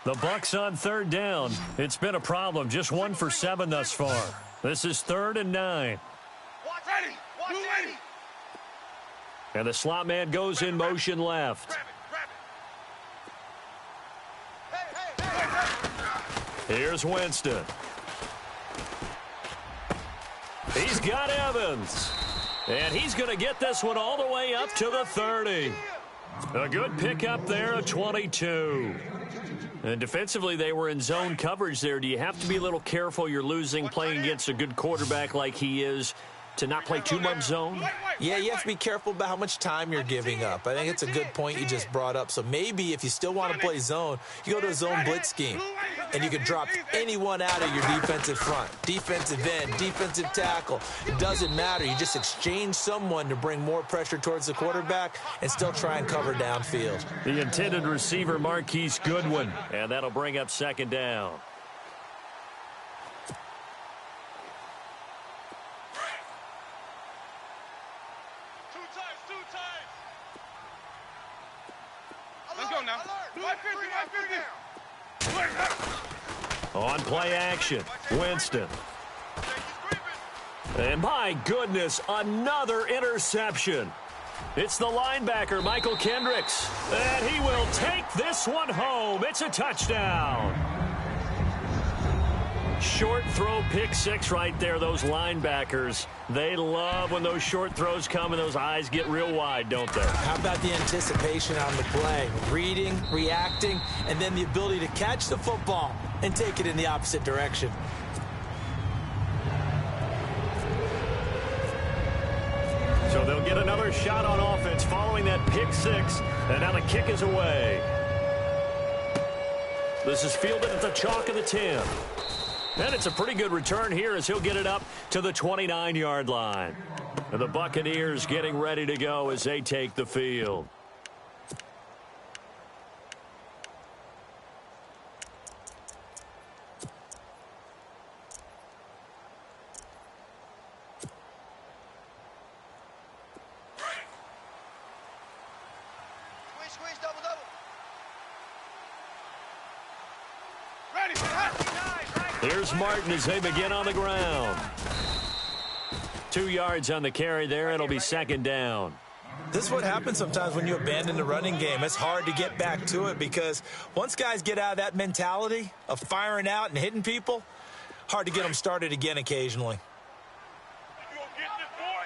Speaker 2: The Bucs on 3rd down. It's been a problem. Just 1 for 7 thus far. This is 3rd and 9.
Speaker 4: Ready.
Speaker 2: And the slot man goes in motion left. Here's Winston. He's got Evans. And he's going to get this one all the way up to the 30. A good pickup there, a 22. And defensively, they were in zone coverage there. Do you have to be a little careful? You're losing playing against a good quarterback like he is to not play too much zone?
Speaker 3: Yeah, you have to be careful about how much time you're giving up. I think it's a good point you just brought up. So maybe if you still want to play zone, you go to a zone blitz scheme. And you can drop anyone out of your defensive front. Defensive end, defensive tackle. It doesn't matter. You just exchange someone to bring more pressure towards the quarterback and still try and cover downfield.
Speaker 2: The intended receiver, Marquise Goodwin. And that'll bring up 2nd down.
Speaker 4: Two times. Let's go now. 550.
Speaker 2: On play action, Winston. And my goodness, another interception. It's the linebacker, Michael Kendricks. And he will take this one home. It's a touchdown. Short throw, pick 6 right there. Those linebackers, they love when those short throws come and those eyes get real wide, don't they?
Speaker 3: How about the anticipation on the play? Reading, reacting, and then the ability to catch the football and take it in the opposite direction.
Speaker 2: So they'll get another shot on offense following that pick 6, and now the kick is away. This is fielded at the chalk of the 10. And it's a pretty good return here as he'll get it up to the 29-yard line. And the Buccaneers getting ready to go as they take the field. Here's Martin as they begin on the ground. 2 yards on the carry there. It'll be second down.
Speaker 3: This is what happens sometimes when you abandon the running game. It's hard to get back to it because once guys get out of that mentality of firing out and hitting people, hard to get them started again occasionally.
Speaker 4: You gonna get this, boy?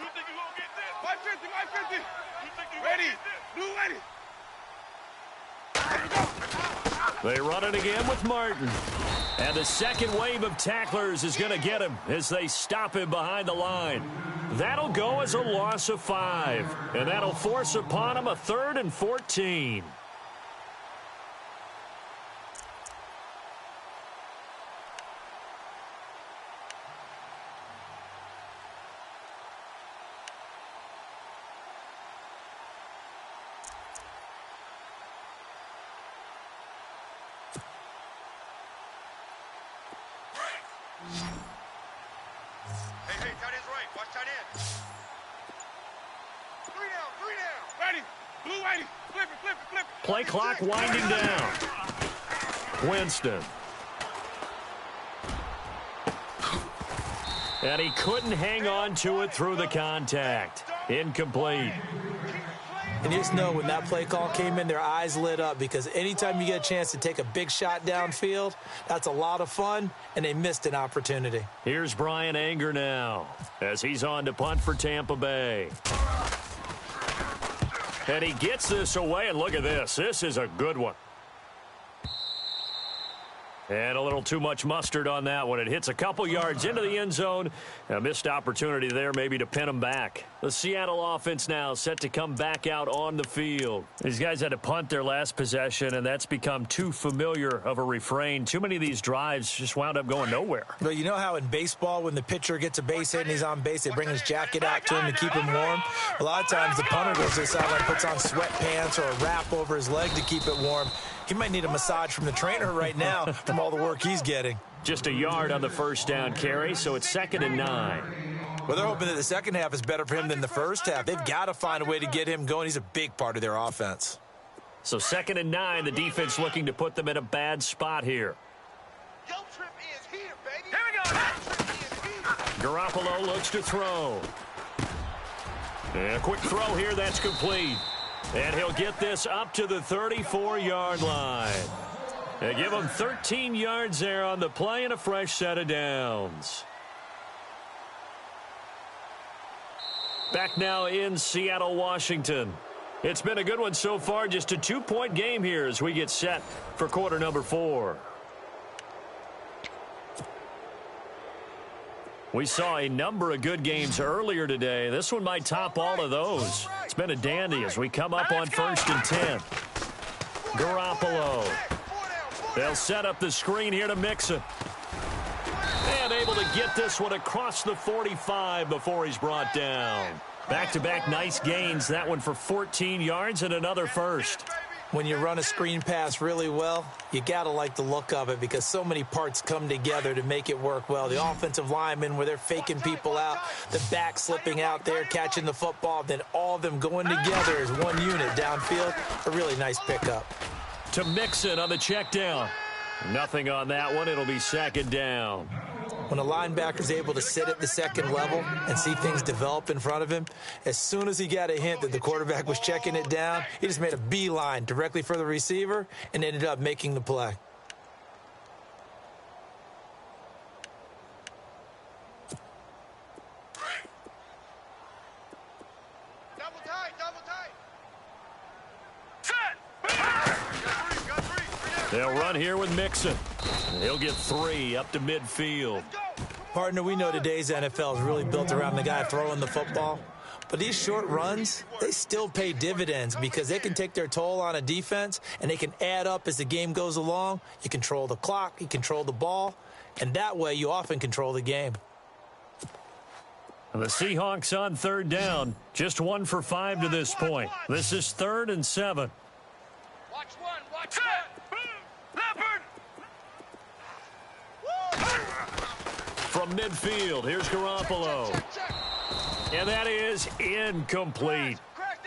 Speaker 4: You think you gonna get this? 550, 550. You think you ready? Blue ready.
Speaker 2: They run it again with Martin. And the second wave of tacklers is going to get him as they stop him behind the line. That'll go as a loss of 5. And that'll force upon him a 3rd and 14.
Speaker 4: Hey, tight end's right. Watch tight end. 3 down, 3 down. Ready. Blue ready. Flip it, flip it, flip it.
Speaker 2: Play clock winding down. Winston. And he couldn't hang on to it through the contact. Incomplete.
Speaker 3: And you just know when that play call came in, their eyes lit up because anytime you get a chance to take a big shot downfield, that's a lot of fun, and they missed an opportunity.
Speaker 2: Here's Brian Anger now as he's on to punt for Tampa Bay. And he gets this away, and look at this. This is a good one. And a little too much mustard on that one. It hits a couple yards into the end zone. A missed opportunity there maybe to pin him back. The Seattle offense now set to come back out on the field. These guys had to punt their last possession, and that's become too familiar of a refrain. Too many of these drives just wound up going nowhere.
Speaker 3: But you know how in baseball when the pitcher gets a base hit and he's on base, they bring his jacket out to him to keep him warm? A lot of times the punter goes to the sideline, puts on sweatpants or a wrap over his leg to keep it warm. He might need a massage from the trainer right now from all the work he's getting.
Speaker 2: Just a yard on the first down carry, so it's 2nd and 9.
Speaker 3: Well, they're hoping that the second half is better for him than the first half. They've got to find a way to get him going. He's a big part of their offense.
Speaker 2: So 2nd and 9, the defense looking to put them in a bad spot here.
Speaker 4: Yo trip is here, baby. Here we go. Yo trip is here.
Speaker 2: Garoppolo looks to throw. And a quick throw here, that's complete. And he'll get this up to the 34-yard line. They give him 13 yards there on the play and a fresh set of downs. Back now in Seattle, Washington. It's been a good one so far, just a 2-point game here as we get set for quarter number 4. We saw a number of good games earlier today. This one might top all of those. It's been a dandy as we come up on 1st and 10. Garoppolo. They'll set up the screen here to Mixon. And able to get this one across the 45 before he's brought down. Back-to-back nice gains. That one for 14 yards and another first.
Speaker 3: When you run a screen pass really well, you got to like the look of it because so many parts come together to make it work well. The offensive linemen where they're faking people out, the back slipping out there, catching the football, then all of them going together as one unit downfield. A really nice pickup.
Speaker 2: To Mixon on the check down. Nothing on that one. It'll be 2nd down.
Speaker 3: When a linebacker's able to sit at the second level and see things develop in front of him, as soon as he got a hint that the quarterback was checking it down, he just made a beeline directly for the receiver and ended up making the play.
Speaker 4: Double tight, double tight.
Speaker 2: They'll run here with Mixon. He'll get 3 up to midfield.
Speaker 3: Partner, we know today's NFL is really built around the guy throwing the football. But these short runs, they still pay dividends because they can take their toll on a defense and they can add up as the game goes along. You control the clock, you control the ball, and that way you often control the game.
Speaker 2: And the Seahawks on 3rd down. Just 1 for 5 to this point. This is 3rd and 7.
Speaker 4: Watch one, watch one. Leopard.
Speaker 2: From midfield, here's Garoppolo. And that is incomplete.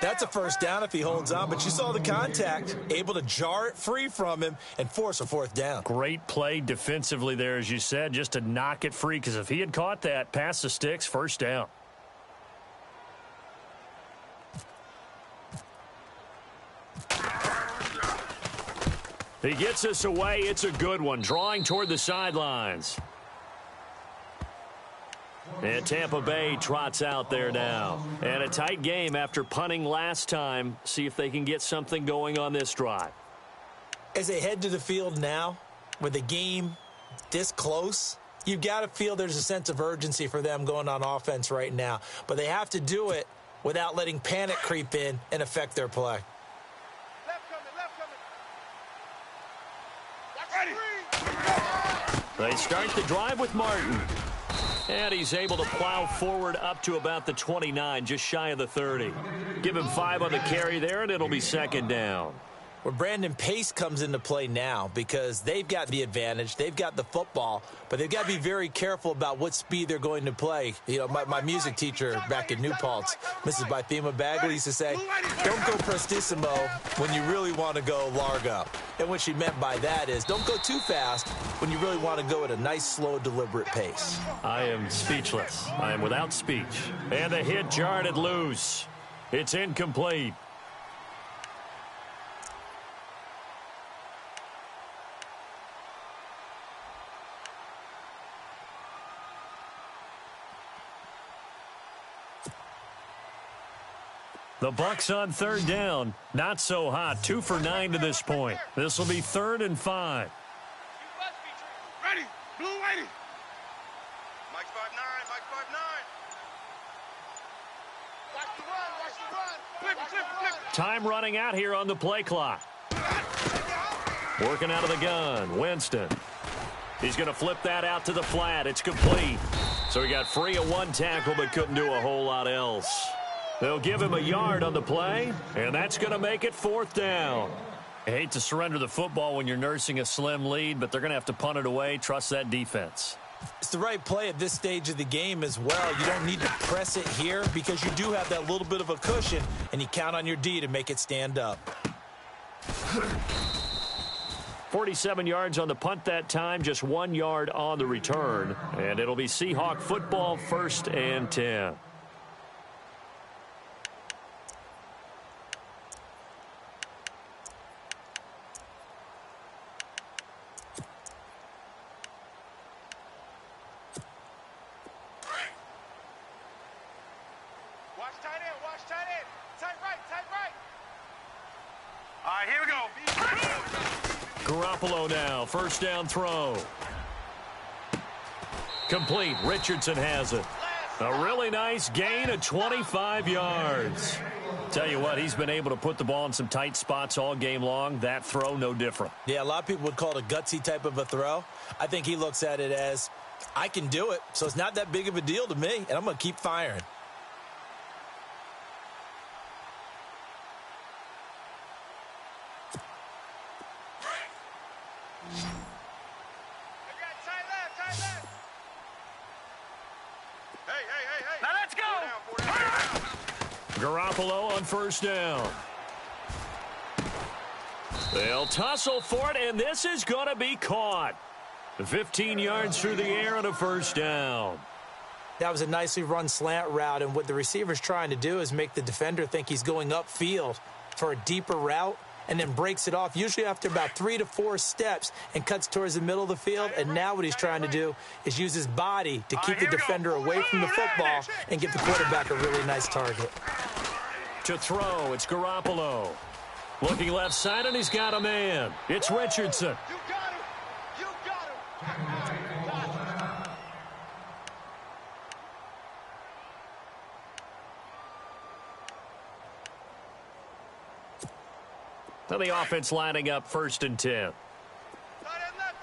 Speaker 3: That's a first down if he holds on, but you saw the contact, able to jar it free from him and force a fourth down.
Speaker 2: Great play defensively there, as you said, just to knock it free, because if he had caught that, past the sticks, first down. He gets us away. It's a good one, drawing toward the sidelines. And Tampa Bay trots out there now. And a tight game after punting last time. See if they can get something going on this drive.
Speaker 3: As they head to the field now, with the game this close, you've got to feel there's a sense of urgency for them going on offense right now. But they have to do it without letting panic creep in and affect their play.
Speaker 2: They start the drive with Martin. And he's able to plow forward up to about the 29, just shy of the 30. Give him 5 on the carry there, and it'll be second down.
Speaker 3: Well, Brandon, pace comes into play now because they've got the advantage. They've got the football, but they've got to be very careful about what speed they're going to play. You know, my music teacher back in New Paltz, Mrs. Bythema Bagley, used to say, don't go prestissimo when you really want to go largo. And what she meant by that is don't go too fast when you really want to go at a nice, slow, deliberate pace.
Speaker 2: I am speechless. I am without speech. And the hit jarred it loose. It's incomplete. The Bucs on third down. Not so hot. 2 for 9 to this point. This will be 3rd and 5.
Speaker 4: Ready. Blue ready. Mike 5'9", Mike 5'9". Watch the run, watch the run. Flip it.
Speaker 2: Time running out here on the play clock. Working out of the gun. Winston. He's going to flip that out to the flat. It's complete. So he got free of 1 tackle but couldn't do a whole lot else. They'll give him a yard on the play, and that's going to make it 4th down. I hate to surrender the football when you're nursing a slim lead, but they're going to have to punt it away. Trust that defense.
Speaker 3: It's the right play at this stage of the game as well. You don't need to press it here because you do have that little bit of a cushion, and you count on your D to make it stand up.
Speaker 2: 47 yards on the punt that time, just 1 yard on the return. And it'll be Seahawk football, 1st and 10.
Speaker 4: Here we go.
Speaker 2: Garoppolo now, 1st down throw. Complete. Richardson has it. A really nice gain of 25 yards. Tell you what, he's been able to put the ball in some tight spots all game long. That throw, no different.
Speaker 3: Yeah, a lot of people would call it a gutsy type of a throw. I think he looks at it as, I can do it, so it's not that big of a deal to me, and I'm going to keep firing.
Speaker 4: Now let's go.
Speaker 2: Garoppolo on 1st down. They'll tussle for it, and this is going to be caught. 15 yards through the air and a 1st down.
Speaker 3: That was a nicely run slant route, and what the receiver's trying to do is make the defender think he's going upfield for a deeper route and then breaks it off, usually after about 3 to 4 steps, and cuts towards the middle of the field. And now what he's trying to do is use his body to keep the defender away from the football and give the quarterback a really nice target.
Speaker 2: To throw, it's Garoppolo. Looking left side, and he's got a man. It's Richardson.
Speaker 4: You got him. You got him.
Speaker 2: Now the offense lining up 1st and 10.
Speaker 4: Tight end left.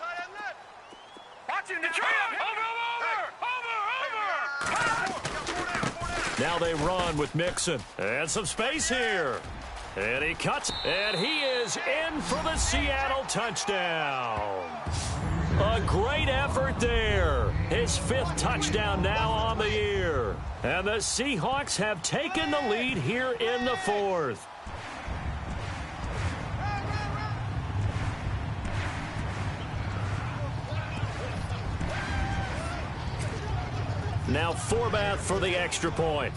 Speaker 4: Watch him, Detroit. Over.
Speaker 2: Now they run with Mixon. And some space here. And he cuts. And he is in for the Seattle touchdown. A great effort there. His 5th touchdown now on the year. And the Seahawks have taken the lead here in the 4th. Now Forbath for the extra point.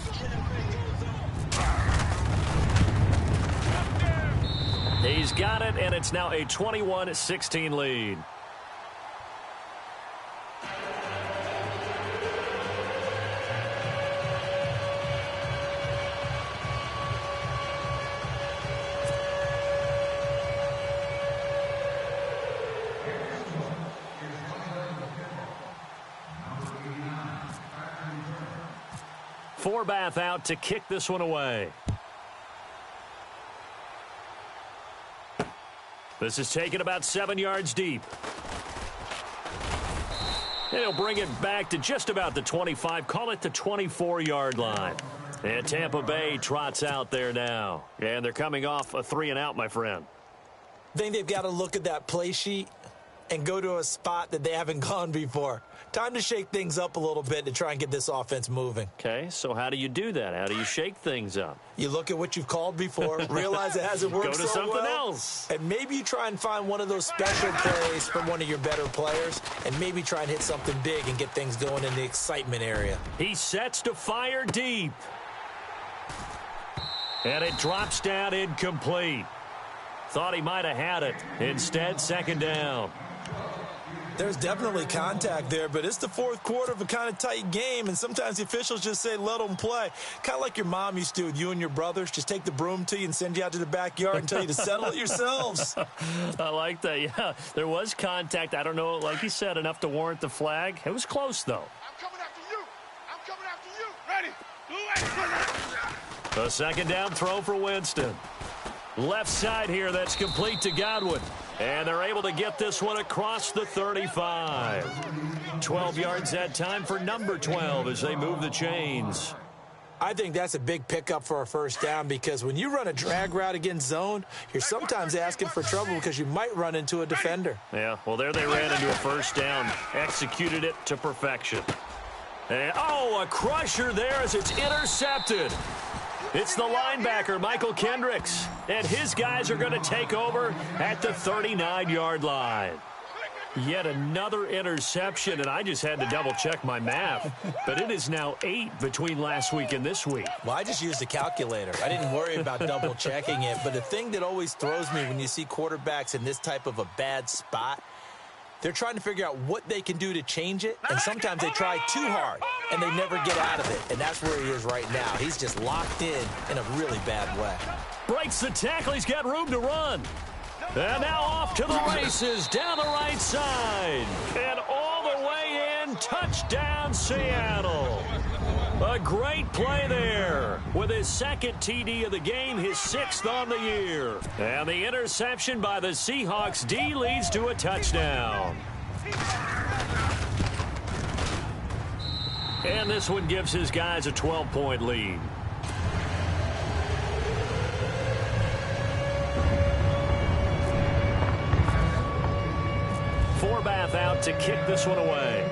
Speaker 2: He's got it, and it's now a 21-16 lead. Forbath out to kick this one away. This is taken about 7 yards deep. And he'll bring it back to just about the 25, call it the 24-yard line. And Tampa Bay trots out there now. And they're coming off a 3-and-out, my friend.
Speaker 3: I think they've got to look at that play sheet and go to a spot that they haven't gone before. Time to shake things up a little bit to try and get this offense moving.
Speaker 2: Okay, so how do you do that? How do you shake things up?
Speaker 3: You look at what you've called before, realize it hasn't worked so well.
Speaker 2: Go to something else.
Speaker 3: And maybe you try and find one of those special plays from one of your better players, and maybe try and hit something big and get things going in the excitement area.
Speaker 2: He sets to fire deep. And it drops down incomplete. Thought he might have had it. Instead, 2nd down.
Speaker 3: There's definitely contact there, but it's the 4th quarter of a kind of tight game, and sometimes the officials just say, let them play. Kind of like your mom used to do with you and your brothers. Just take the broom to you and send you out to the backyard and tell you to settle it yourselves.
Speaker 2: I like that, yeah. There was contact. I don't know, like you said, enough to warrant the flag. It was close, though.
Speaker 4: I'm coming after you. I'm coming after you. Ready?
Speaker 2: The 2nd down throw for Winston. Left side here, that's complete to Godwin. And they're able to get this one across the 35. 12 yards that time for number 12 as they move the chains.
Speaker 3: I think that's a big pickup for a 1st down because when you run a drag route against zone, you're sometimes asking for trouble because you might run into a defender.
Speaker 2: Yeah, well, there they ran into a 1st down. Executed it to perfection. And, a crusher there as it's intercepted. It's the linebacker, Michael Kendricks, and his guys are going to take over at the 39-yard line. Yet another interception, and I just had to double-check my math, but it is now 8 between last week and this week.
Speaker 3: Well, I just used a calculator. I didn't worry about double-checking it, but the thing that always throws me when you see quarterbacks in this type of a bad spot, they're trying to figure out what they can do to change it, and sometimes they try too hard, and they never get out of it, and that's where he is right now. He's just locked in a really bad way.
Speaker 2: Breaks the tackle. He's got room to run. And now off to the races down the right side. And all the way in, touchdown Seattle. A great play there with his 2nd TD of the game, his 6th on the year. And the interception by the Seahawks D leads to a touchdown. And this one gives his guys a 12-point lead. Forbath out to kick this one away.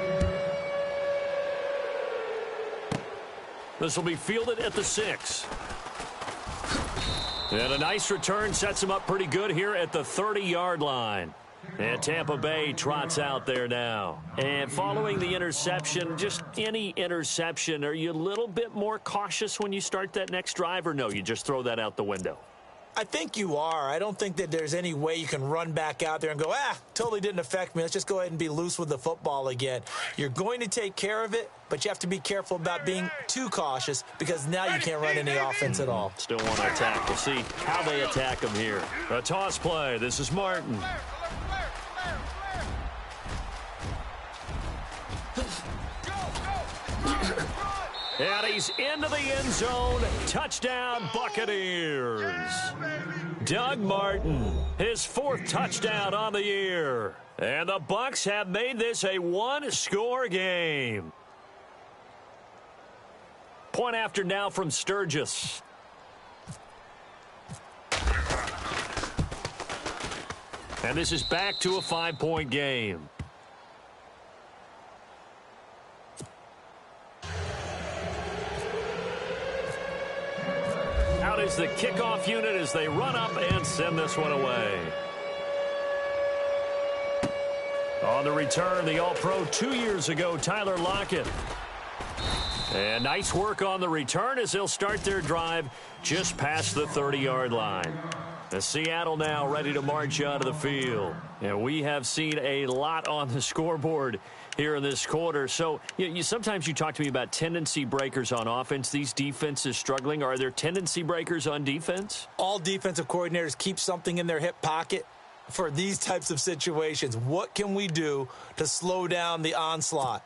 Speaker 2: This will be fielded at the 6. And a nice return sets him up pretty good here at the 30-yard line. And Tampa Bay trots out there now. And following the interception, just any interception, are you a little bit more cautious when you start that next drive, or no, you just throw that out the window?
Speaker 3: I think you are. I don't think that there's any way you can run back out there and go, totally didn't affect me. Let's just go ahead and be loose with the football again. You're going to take care of it, but you have to be careful about being too cautious because now you can't run any offense at all.
Speaker 2: Still want to attack. We'll see how they attack him here. A toss play. This is Martin. And he's into the end zone. Touchdown, Buccaneers. Doug Martin, his 4th touchdown on the year. And the Bucs have made this a 1-score game. Point after now from Sturgis. And this is back to a 5-point game. is the kickoff unit as they run up and send this one away. On the return, the All-Pro 2 years ago, Tyler Lockett. And nice work on the return as they'll start their drive just past the 30-yard line. The Seattle now ready to march out of the field. And we have seen a lot on the scoreboard here in this quarter. So sometimes you talk to me about tendency breakers on offense. These defenses struggling. Are there tendency breakers on defense?
Speaker 3: All defensive coordinators keep something in their hip pocket for these types of situations. What can we do to slow down the onslaught?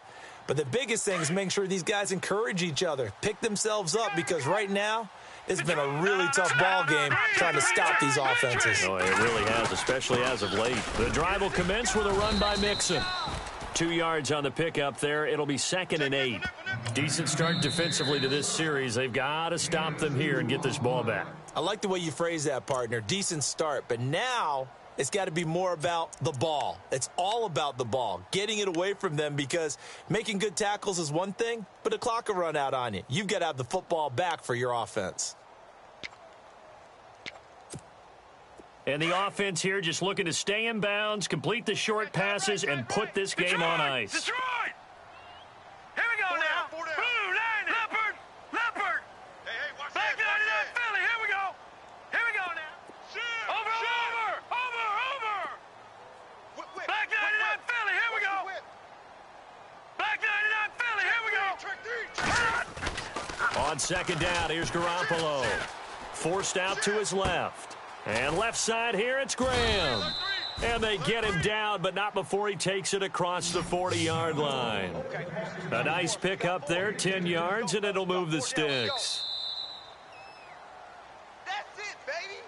Speaker 3: But the biggest thing is making sure these guys encourage each other, pick themselves up, because right now it's been a really tough ball game trying to stop these offenses.
Speaker 2: Oh, it really has, especially as of late. The drive will commence with a run by Mixon. 2 yards on the pickup there. It'll be 2nd and 8. Decent start defensively to this series. They've got to stop them here and get this ball back.
Speaker 3: I like the way you phrase that, partner. Decent start, but now it's got to be more about the ball. It's all about the ball, getting it away from them, because making good tackles is one thing, but the clock will run out on you. You've got to have the football back for your offense.
Speaker 2: And the offense here just looking to stay in bounds, complete the short passes, and put this game on ice.
Speaker 4: Detroit! Here we go now. Blue line, Leopard. Hey, watch Back 99 Philly, here we go. Here we go now. Over. Back 99 Philly, here we go. Back 99 Philly, here we go.
Speaker 2: On 2nd down, here's Garoppolo. Forced out to his left. And left side here, it's Graham. And they get him down, but not before he takes it across the 40-yard line. A nice pick up there, 10 yards, and it'll move the sticks.
Speaker 4: That's it, baby.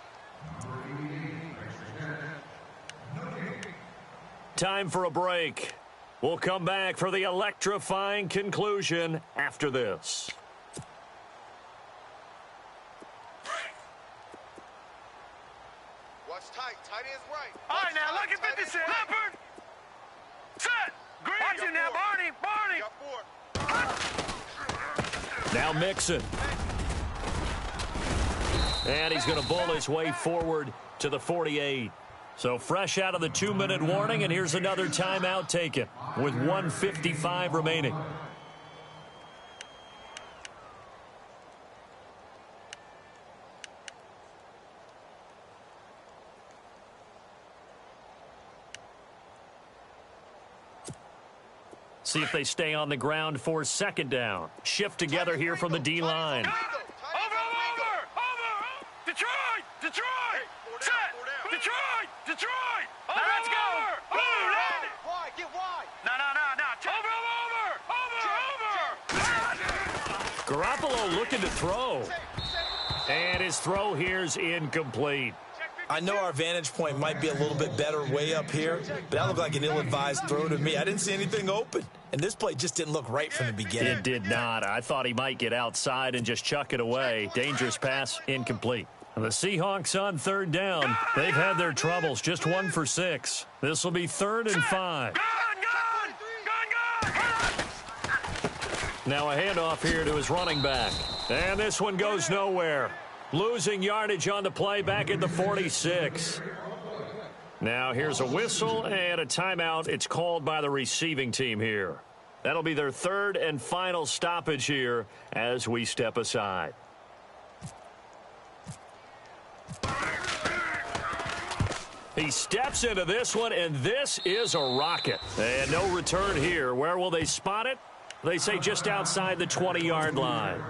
Speaker 2: Time for a break. We'll come back for the electrifying conclusion after this.
Speaker 4: Tight end's right.
Speaker 5: All right, now look at 56. Leopard. Set. Green. Watch it now, Barney.
Speaker 2: Now Mixon. And he's going to bowl his way forward to the 48. So fresh out of the 2-minute warning, and here's another timeout taken with 1:55 remaining. See if they stay on the ground for 2nd down. Shift together here from the D-line.
Speaker 5: Over. Detroit. Set. Detroit. Over. Let's go.
Speaker 4: Wide, get wide.
Speaker 5: No. Over.
Speaker 2: Garoppolo looking to throw. And his throw here's incomplete.
Speaker 3: I know our vantage point might be a little bit better way up here, but that looked like an ill-advised throw to me. I didn't see anything open, and this play just didn't look right from the beginning.
Speaker 2: It did not. I thought he might get outside and just chuck it away. Dangerous pass, incomplete. And the Seahawks on 3rd down. They've had their troubles, just 1 for 6. This will be 3rd and 5.
Speaker 5: Gun.
Speaker 2: Now a handoff here to his running back. And this one goes nowhere. Losing yardage on the play back at the 46. Now here's a whistle and a timeout. It's called by the receiving team here. That'll be their 3rd and final stoppage here as we step aside. He steps into this one, and this is a rocket. And no return here. Where will they spot it? They say just outside the 20-yard line.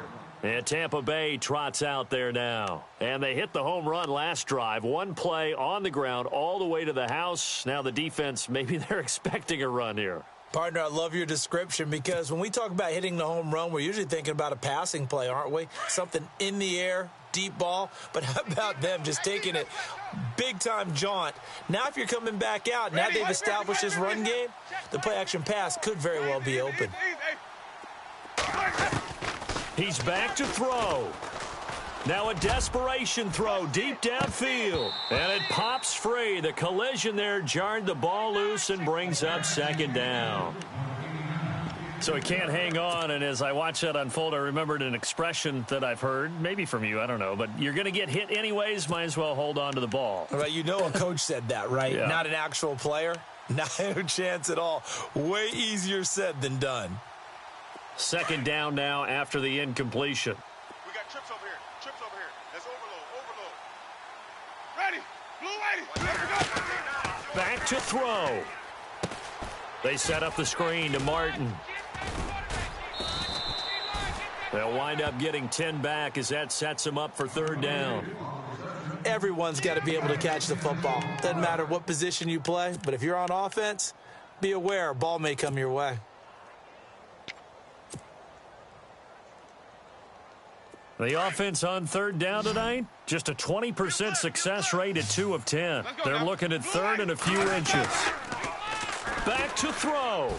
Speaker 2: And Tampa Bay trots out there now. And they hit the home run last drive. One play on the ground all the way to the house. Now the defense, maybe they're expecting a run here.
Speaker 3: Partner, I love your description, because when we talk about hitting the home run, we're usually thinking about a passing play, aren't we? Something in the air, deep ball. But how about them just taking it big-time jaunt? Now if you're coming back out, now they've established this run game, the play-action pass could very well be open.
Speaker 2: He's back to throw. Now a desperation throw deep downfield. And it pops free. The collision there jarred the ball loose and brings up 2nd down. So he can't hang on, and as I watched that unfold, I remembered an expression that I've heard, maybe from you, I don't know, but you're going to get hit anyways, might as well hold on to the ball.
Speaker 3: Well, you know a coach said that, right?
Speaker 2: Yeah. Not
Speaker 3: an actual player. No chance at all. Way easier said than done.
Speaker 2: Second down now after the incompletion.
Speaker 5: We got trips over here. Trips over here. Let's overload. Ready. Blue 80.
Speaker 2: Back to throw. They set up the screen to Martin. They'll wind up getting 10 back as that sets them up for third down.
Speaker 3: Everyone's got to be able to catch the football. Doesn't matter what position you play, but if you're on offense, be aware a ball may come your way.
Speaker 2: The offense on third down tonight, just a 20% success rate at 2 of 10. They're looking at third and a few inches. Back to throw.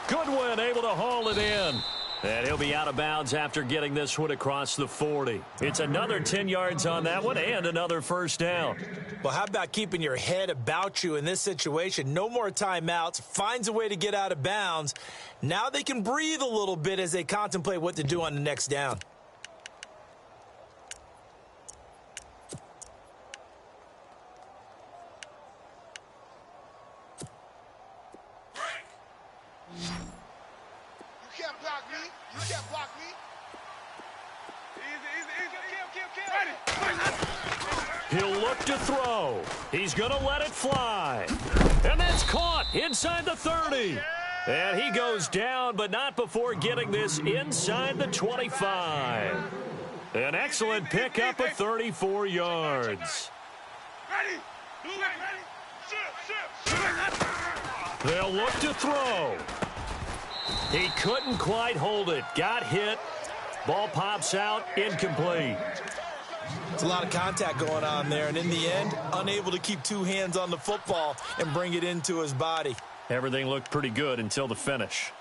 Speaker 2: Goodwin able to haul it in. And he'll be out of bounds after getting this one across the 40. It's another 10 yards on that one and another first down.
Speaker 3: Well, how about keeping your head about you in this situation? No more timeouts. Finds a way to get out of bounds. Now they can breathe a little bit as they contemplate what to do on the next down.
Speaker 2: He'll look to throw. He's going to let it fly. And that's caught inside the 30. And he goes down, but not before getting this inside the 25. An excellent pickup of 34 yards. They'll look to throw. He couldn't quite hold it. Got hit. Ball pops out, incomplete.
Speaker 3: It's a lot of contact going on there, and in the end, unable to keep two hands on the football and bring it into his body.
Speaker 2: Everything looked pretty good until the finish.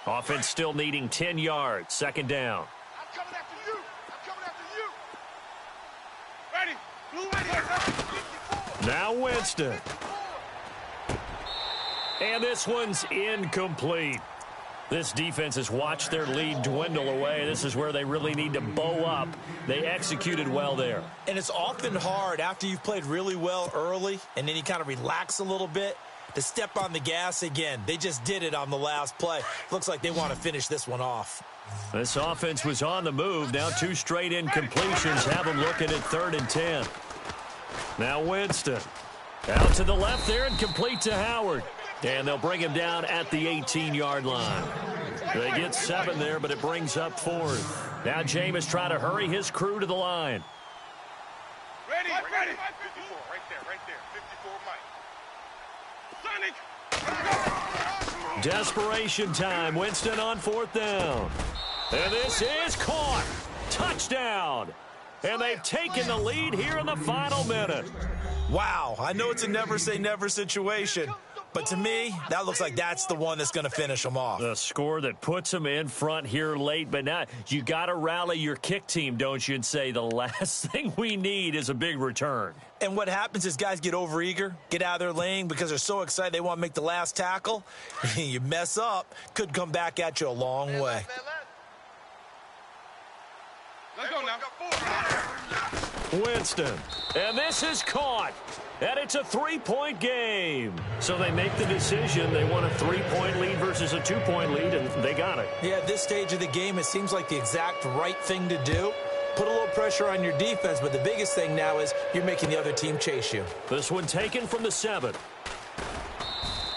Speaker 2: Offense still needing 10 yards. Second down.
Speaker 5: I'm coming after you. Ready. Blue 80.
Speaker 2: Now Winston. And this one's incomplete. This defense has watched their lead dwindle away. This is where they really need to bow up. They executed well there.
Speaker 3: And it's often hard after you've played really well early and then you kind of relax a little bit to step on the gas again. They just did it on the last play. Looks like they want to finish this one off.
Speaker 2: This offense was on the move. Now 2 straight incompletions have them looking at 3rd and 10. Now Winston. Out to the left there and complete to Howard. And they'll bring him down at the 18-yard line. They get 7 there, but it brings up 4th. Now Jameis trying to hurry his crew to the line.
Speaker 5: Ready. 54, right there. 54, Mike. Sonic.
Speaker 2: Desperation time. Winston on 4th down. And this is caught. Touchdown. And they've taken the lead here in the final minute.
Speaker 3: Wow, I know it's a never say never situation, but to me, that looks like that's the one that's going to finish them off.
Speaker 2: The score that puts them in front here late, but now you got to rally your kick team, don't you, and say the last thing we need is a big return.
Speaker 3: And what happens is guys get overeager, get out of their lane because they're so excited they want to make the last tackle. You mess up, could come back at you a long way.
Speaker 5: Let's go now.
Speaker 2: Winston, and this is caught, and it's a 3-point game. So they make the decision. They want a 3-point lead versus a 2-point lead, and they got it.
Speaker 3: Yeah, at this stage of the game, it seems like the exact right thing to do. Put a little pressure on your defense, but the biggest thing now is you're making the other team chase you.
Speaker 2: This one taken from the 7.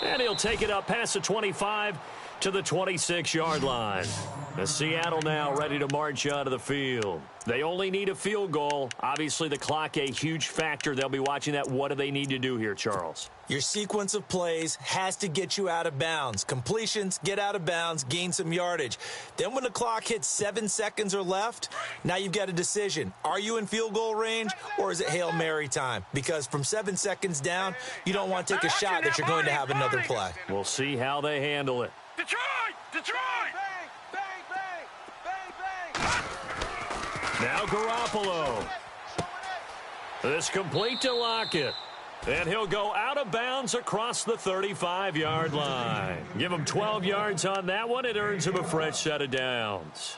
Speaker 2: And he'll take it up past the 25 to the 26-yard line. The Seattle now ready to march out of the field. They only need a field goal. Obviously, the clock a huge factor. They'll be watching that. What do they need to do here, Charles?
Speaker 3: Your sequence of plays has to get you out of bounds. Completions, get out of bounds, gain some yardage. Then when the clock hits 7 seconds or left, now you've got a decision. Are you in field goal range or is it Hail Mary time? Because from 7 seconds down, you don't want to take a shot that you're going to have another play.
Speaker 2: We'll see how they handle it.
Speaker 5: Detroit! Bang, bang, bang, bang, bang.
Speaker 2: Now Garoppolo. This complete to Lockett. And he'll go out of bounds across the 35-yard line. Give him 12 yards on that one. It earns him a fresh set of downs.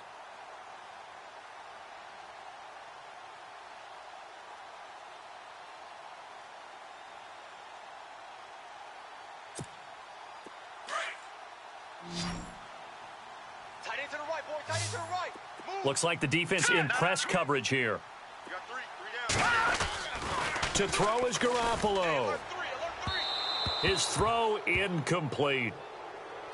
Speaker 4: Tight end to the right, boy. Tight end to the right. Move.
Speaker 2: Looks like the defense in press coverage here.
Speaker 4: You got three down.
Speaker 2: To throw is Garoppolo.
Speaker 4: Alert three.
Speaker 2: His throw incomplete.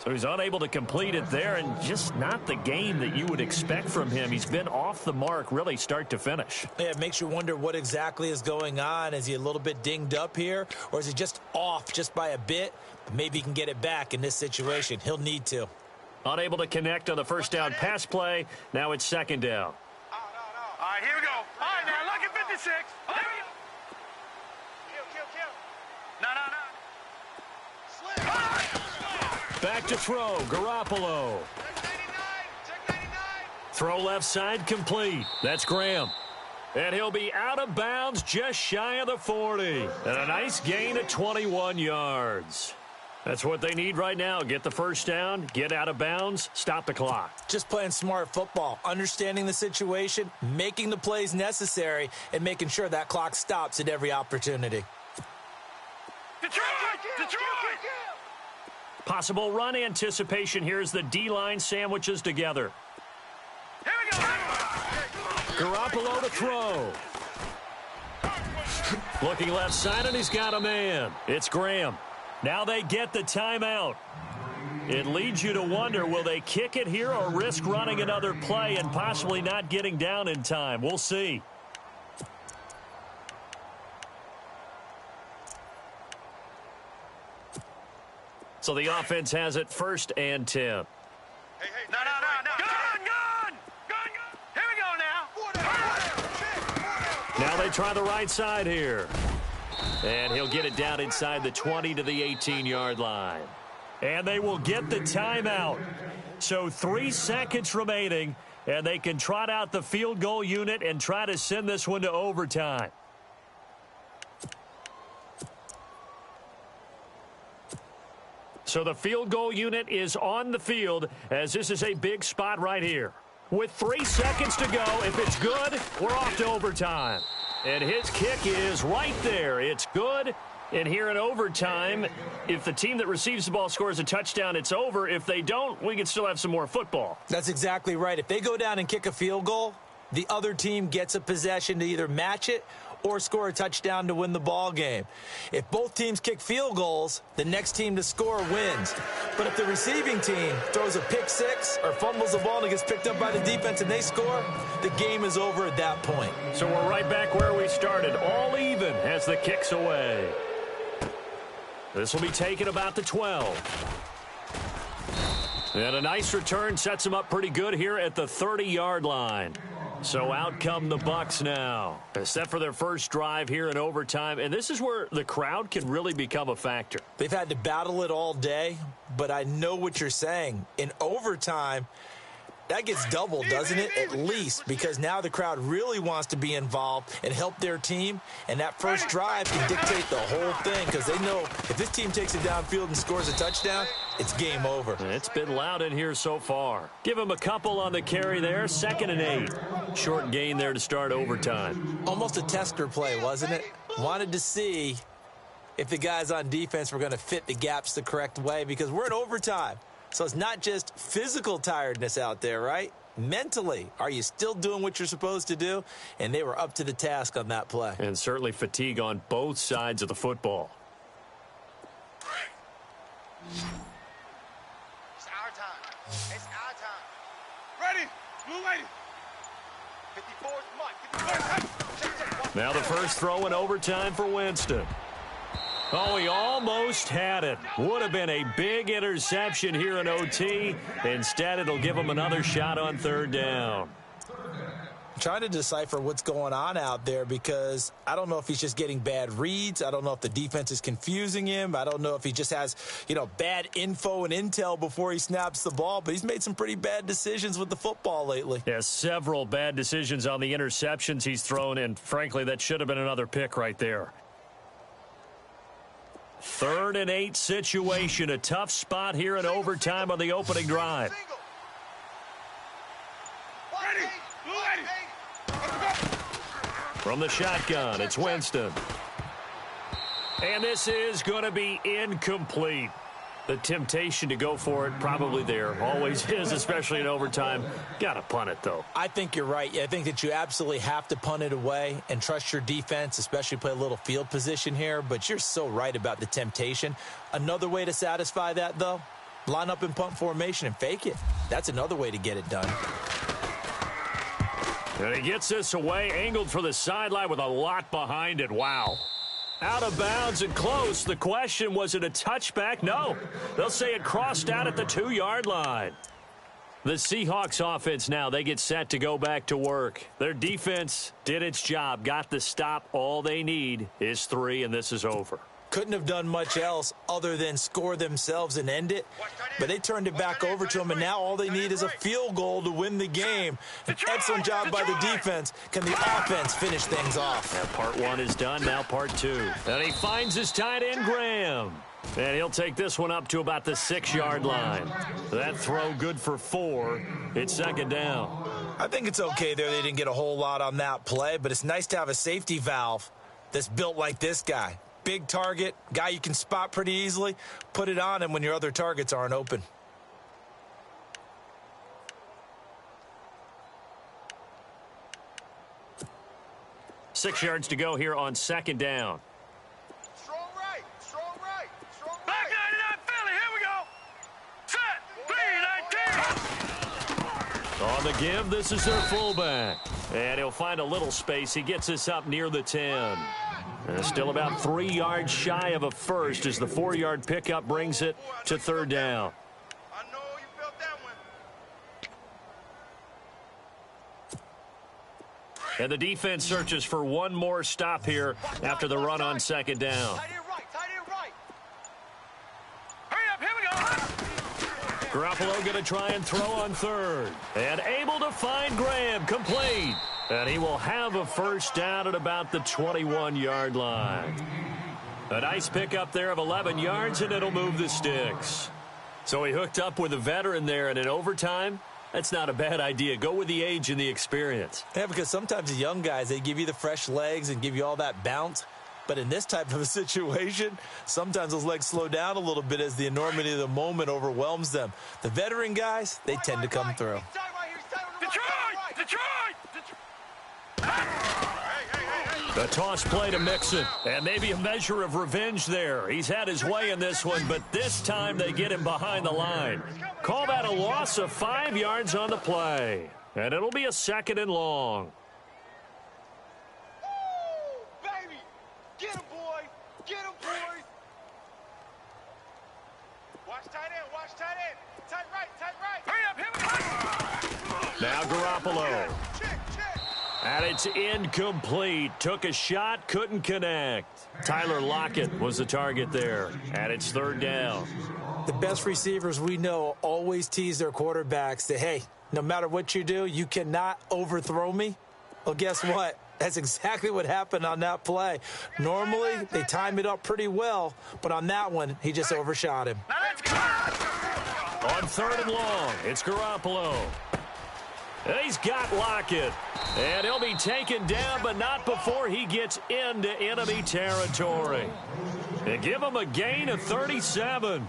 Speaker 2: So he's unable to complete it there, and just not the game that you would expect from him. He's been off the mark really start to finish.
Speaker 3: Yeah, it makes you wonder what exactly is going on. Is he a little bit dinged up here, or is he just off just by a bit? Maybe he can get it back in this situation. He'll need to.
Speaker 2: Unable to connect on the first down pass play. Now it's second down.
Speaker 5: All right, here we go. All right, now, look at 56. There we go. Kill. No.
Speaker 2: Back to throw, Garoppolo.
Speaker 5: Check 99.
Speaker 2: Throw left side complete. That's Graham. And he'll be out of bounds just shy of the 40. And a nice gain of 21 yards. That's what they need right now. Get the first down, get out of bounds, stop the clock.
Speaker 3: Just playing smart football, understanding the situation, making the plays necessary, and making sure that clock stops at every opportunity.
Speaker 5: Detroit!
Speaker 2: Possible run anticipation here as the D-line sandwiches together.
Speaker 5: Here we go.
Speaker 2: Garoppolo to throw. Looking left side, and he's got a man. It's Graham. Now they get the timeout. It leads you to wonder, will they kick it here or risk running another play and possibly not getting down in time? We'll see. So the offense has it 1st and 10.
Speaker 5: No. Gun! Here we go now.
Speaker 2: Now they try the right side here. And he'll get it down inside the 20 to the 18-yard line. And they will get the timeout. So 3 seconds remaining, and they can trot out the field goal unit and try to send this one to overtime. So the field goal unit is on the field as this is a big spot right here. With 3 seconds to go, if it's good, we're off to overtime. And his kick is right there. It's good. And here in overtime, if the team that receives the ball scores a touchdown, it's over. If they don't, we can still have some more football.
Speaker 3: That's exactly right. If they go down and kick a field goal, the other team gets a possession to either match it or score a touchdown to win the ball game. If both teams kick field goals, the next team to score wins. But if the receiving team throws a pick six or fumbles the ball and it gets picked up by the defense and they score, the game is over at that point.
Speaker 2: So we're right back where we started, all even as the kick's away. This will be taken about the 12. And a nice return sets them up pretty good here at the 30-yard line. So out come the Bucs now, set for their first drive here in overtime. And this is where the crowd can really become a factor.
Speaker 3: They've had to battle it all day, but I know what you're saying. In overtime, that gets doubled, doesn't it? At least, because now the crowd really wants to be involved and help their team. And that first drive can dictate the whole thing because they know if this team takes it downfield and scores a touchdown, it's game over.
Speaker 2: It's been loud in here so far. Give him a couple on the carry there. 2nd and 8. Short gain there to start overtime.
Speaker 3: Almost a tester play, wasn't it? Wanted to see if the guys on defense were going to fit the gaps the correct way because we're in overtime. So it's not just physical tiredness out there, right? Mentally, are you still doing what you're supposed to do? And they were up to the task on that play.
Speaker 2: And certainly fatigue on both sides of the football.
Speaker 5: It's our time. It's our time. Ready? Blue lady. 54's Mike.
Speaker 2: Now the first throw in overtime for Winston. Oh, he almost had it. Would have been a big interception here in OT. Instead, it'll give him another shot on 3rd down.
Speaker 3: I'm trying to decipher what's going on out there because I don't know if he's just getting bad reads. I don't know if the defense is confusing him. I don't know if he just has, bad info and intel before he snaps the ball. But he's made some pretty bad decisions with the football lately.
Speaker 2: Yeah, several bad decisions on the interceptions he's thrown. And frankly, that should have been another pick right there. 3rd and 8 situation. A tough spot here in overtime on the opening drive. From the shotgun, it's Winston. And this is going to be incomplete. The temptation to go for it probably there. Always is, especially in overtime. Got to punt it, though.
Speaker 3: I think you're right. I think that you absolutely have to punt it away and trust your defense, especially play a little field position here. But you're so right about the temptation. Another way to satisfy that, though, line up in punt formation and fake it. That's another way to get it done.
Speaker 2: And he gets this away, angled for the sideline with a lot behind it. Wow. Out of bounds and close. The question, was it a touchback? No. They'll say it crossed out at the 2-yard line. The Seahawks offense now, they get set to go back to work. Their defense did its job, got the stop. All they need is 3, and this is over.
Speaker 3: Couldn't have done much else other than score themselves and end it. But they turned it back over to them, and now all they need is a field goal to win the game. An excellent job by the defense. Can the offense finish things off?
Speaker 2: Now part 1 is done, now part 2. And he finds his tight end, Graham. And he'll take this one up to about the 6-yard line. That throw good for 4. It's 2nd down.
Speaker 3: I think it's okay there. They didn't get a whole lot on that play, but it's nice to have a safety valve that's built like this guy. Big target, guy you can spot pretty easily. Put it on him when your other targets aren't open.
Speaker 2: Six yards to go here on 2nd down.
Speaker 5: Strong right, strong right, strong right.
Speaker 4: Back 99 Philly, here we go. Set, 3, 19.
Speaker 2: On the give, this is their fullback. And he'll find a little space. He gets us up near the 10. Still about 3 yards shy of a first as the 4-yard pickup brings it to 3rd down.
Speaker 5: I know you felt that one.
Speaker 2: And the defense searches for one more stop here after the run on 2nd down.
Speaker 5: Tight end right.
Speaker 4: Hurry up, here we go.
Speaker 2: Garoppolo going to try and throw on 3rd. And able to find Graham, complete. And he will have a first down at about the 21-yard line. A nice pickup there of 11 yards, and it'll move the sticks. So he hooked up with a veteran there, and in overtime, that's not a bad idea. Go with the age and the experience.
Speaker 3: Yeah, because sometimes the young guys, they give you the fresh legs and give you all that bounce. But in this type of a situation, sometimes those legs slow down a little bit as the enormity of the moment overwhelms them. The veteran guys, they tend to come through.
Speaker 4: Detroit!
Speaker 2: The toss play to Mixon, and maybe a measure of revenge there. He's had his way in this one, but this time they get him behind the line. Call that a loss of 5 yards on the play, and it'll be a 2nd and long.
Speaker 5: Baby! Get him, boy! Get him, boys! Watch tight end, Tight right.
Speaker 4: Hurry up, here we go.
Speaker 2: Now Garoppolo.
Speaker 5: Check.
Speaker 2: And it's incomplete. Took a shot, couldn't connect. Tyler Lockett was the target there. And it's 3rd down.
Speaker 3: The best receivers we know always tease their quarterbacks that, hey, no matter what you do, you cannot overthrow me. Well, guess what? That's exactly what happened on that play. Normally, they time it up pretty well, but on that one, he just overshot him.
Speaker 4: Now let's go.
Speaker 2: On 3rd and long, it's Garoppolo. And he's got Lockett. And he'll be taken down, but not before he gets into enemy territory. And give him a gain of 37.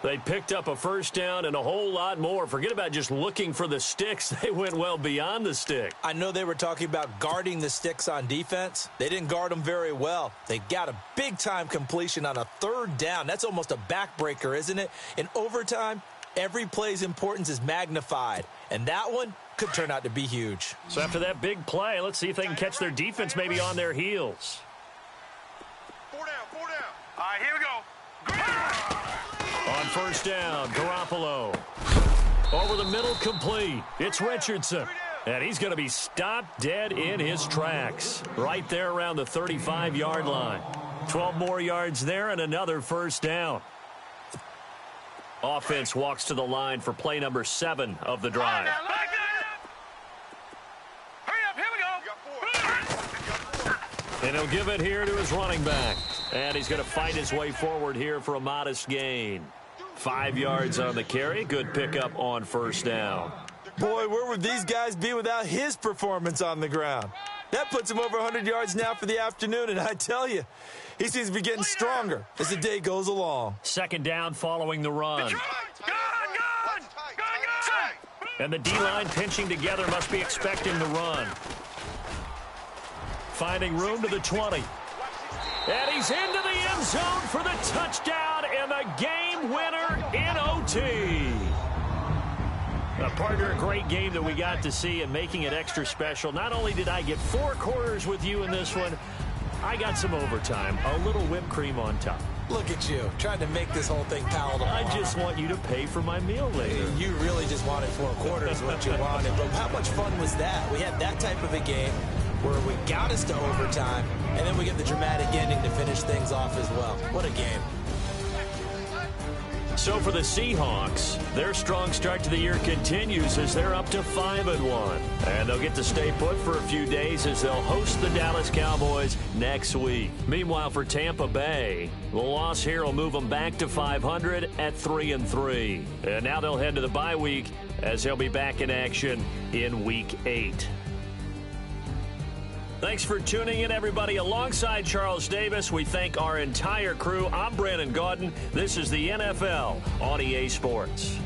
Speaker 2: They picked up a first down and a whole lot more. Forget about just looking for the sticks. They went well beyond the stick.
Speaker 3: I know they were talking about guarding the sticks on defense. They didn't guard them very well. They got a big-time completion on a 3rd down. That's almost a backbreaker, isn't it? In overtime, every play's importance is magnified. And that one could turn out to be huge.
Speaker 2: So after that big play, let's see if they can catch their defense maybe on their heels.
Speaker 5: 4 down.
Speaker 4: All right, here we go.
Speaker 2: On 1st down, Garoppolo. Over the middle, complete. It's Richardson. And he's going to be stopped dead in his tracks. Right there around the 35-yard line. 12 more yards there and another first down. Offense walks to the line for play number 7 of the drive.
Speaker 4: Hurry up, here we go.
Speaker 2: And he'll give it here to his running back. And he's going to fight his way forward here for a modest gain. 5 yards on the carry. Good pickup on first down.
Speaker 3: Boy, where would these guys be without his performance on the ground? That puts him over 100 yards now for the afternoon, and I tell you, he seems to be getting stronger as the day goes along.
Speaker 2: Second down following the run.
Speaker 5: Gun!
Speaker 2: And the D-line pinching together, must be expecting the run. Finding room to the 20. And he's into the end zone for the touchdown and the game winner in OT. Partner, a great game that we got to see and making it extra special. Not only did I get 4 quarters with you in this one, I got some overtime, a little whipped cream on top.
Speaker 3: Look at you, trying to make this whole thing palatable.
Speaker 2: I just want you to pay for my meal later.
Speaker 3: You really just wanted 4 quarters, what you wanted. But how much fun was that? We had that type of a game where we got us to overtime, and then we get the dramatic ending to finish things off as well. What a game.
Speaker 2: So for the Seahawks, their strong start to the year continues as they're up to 5-1. And they'll get to stay put for a few days as they'll host the Dallas Cowboys next week. Meanwhile, for Tampa Bay, the loss here will move them back to 500 at 3-3. And now they'll head to the bye week as they'll be back in action in Week 8. Thanks for tuning in, everybody. Alongside Charles Davis, we thank our entire crew. I'm Brandon Gaudin. This is the NFL on EA Sports.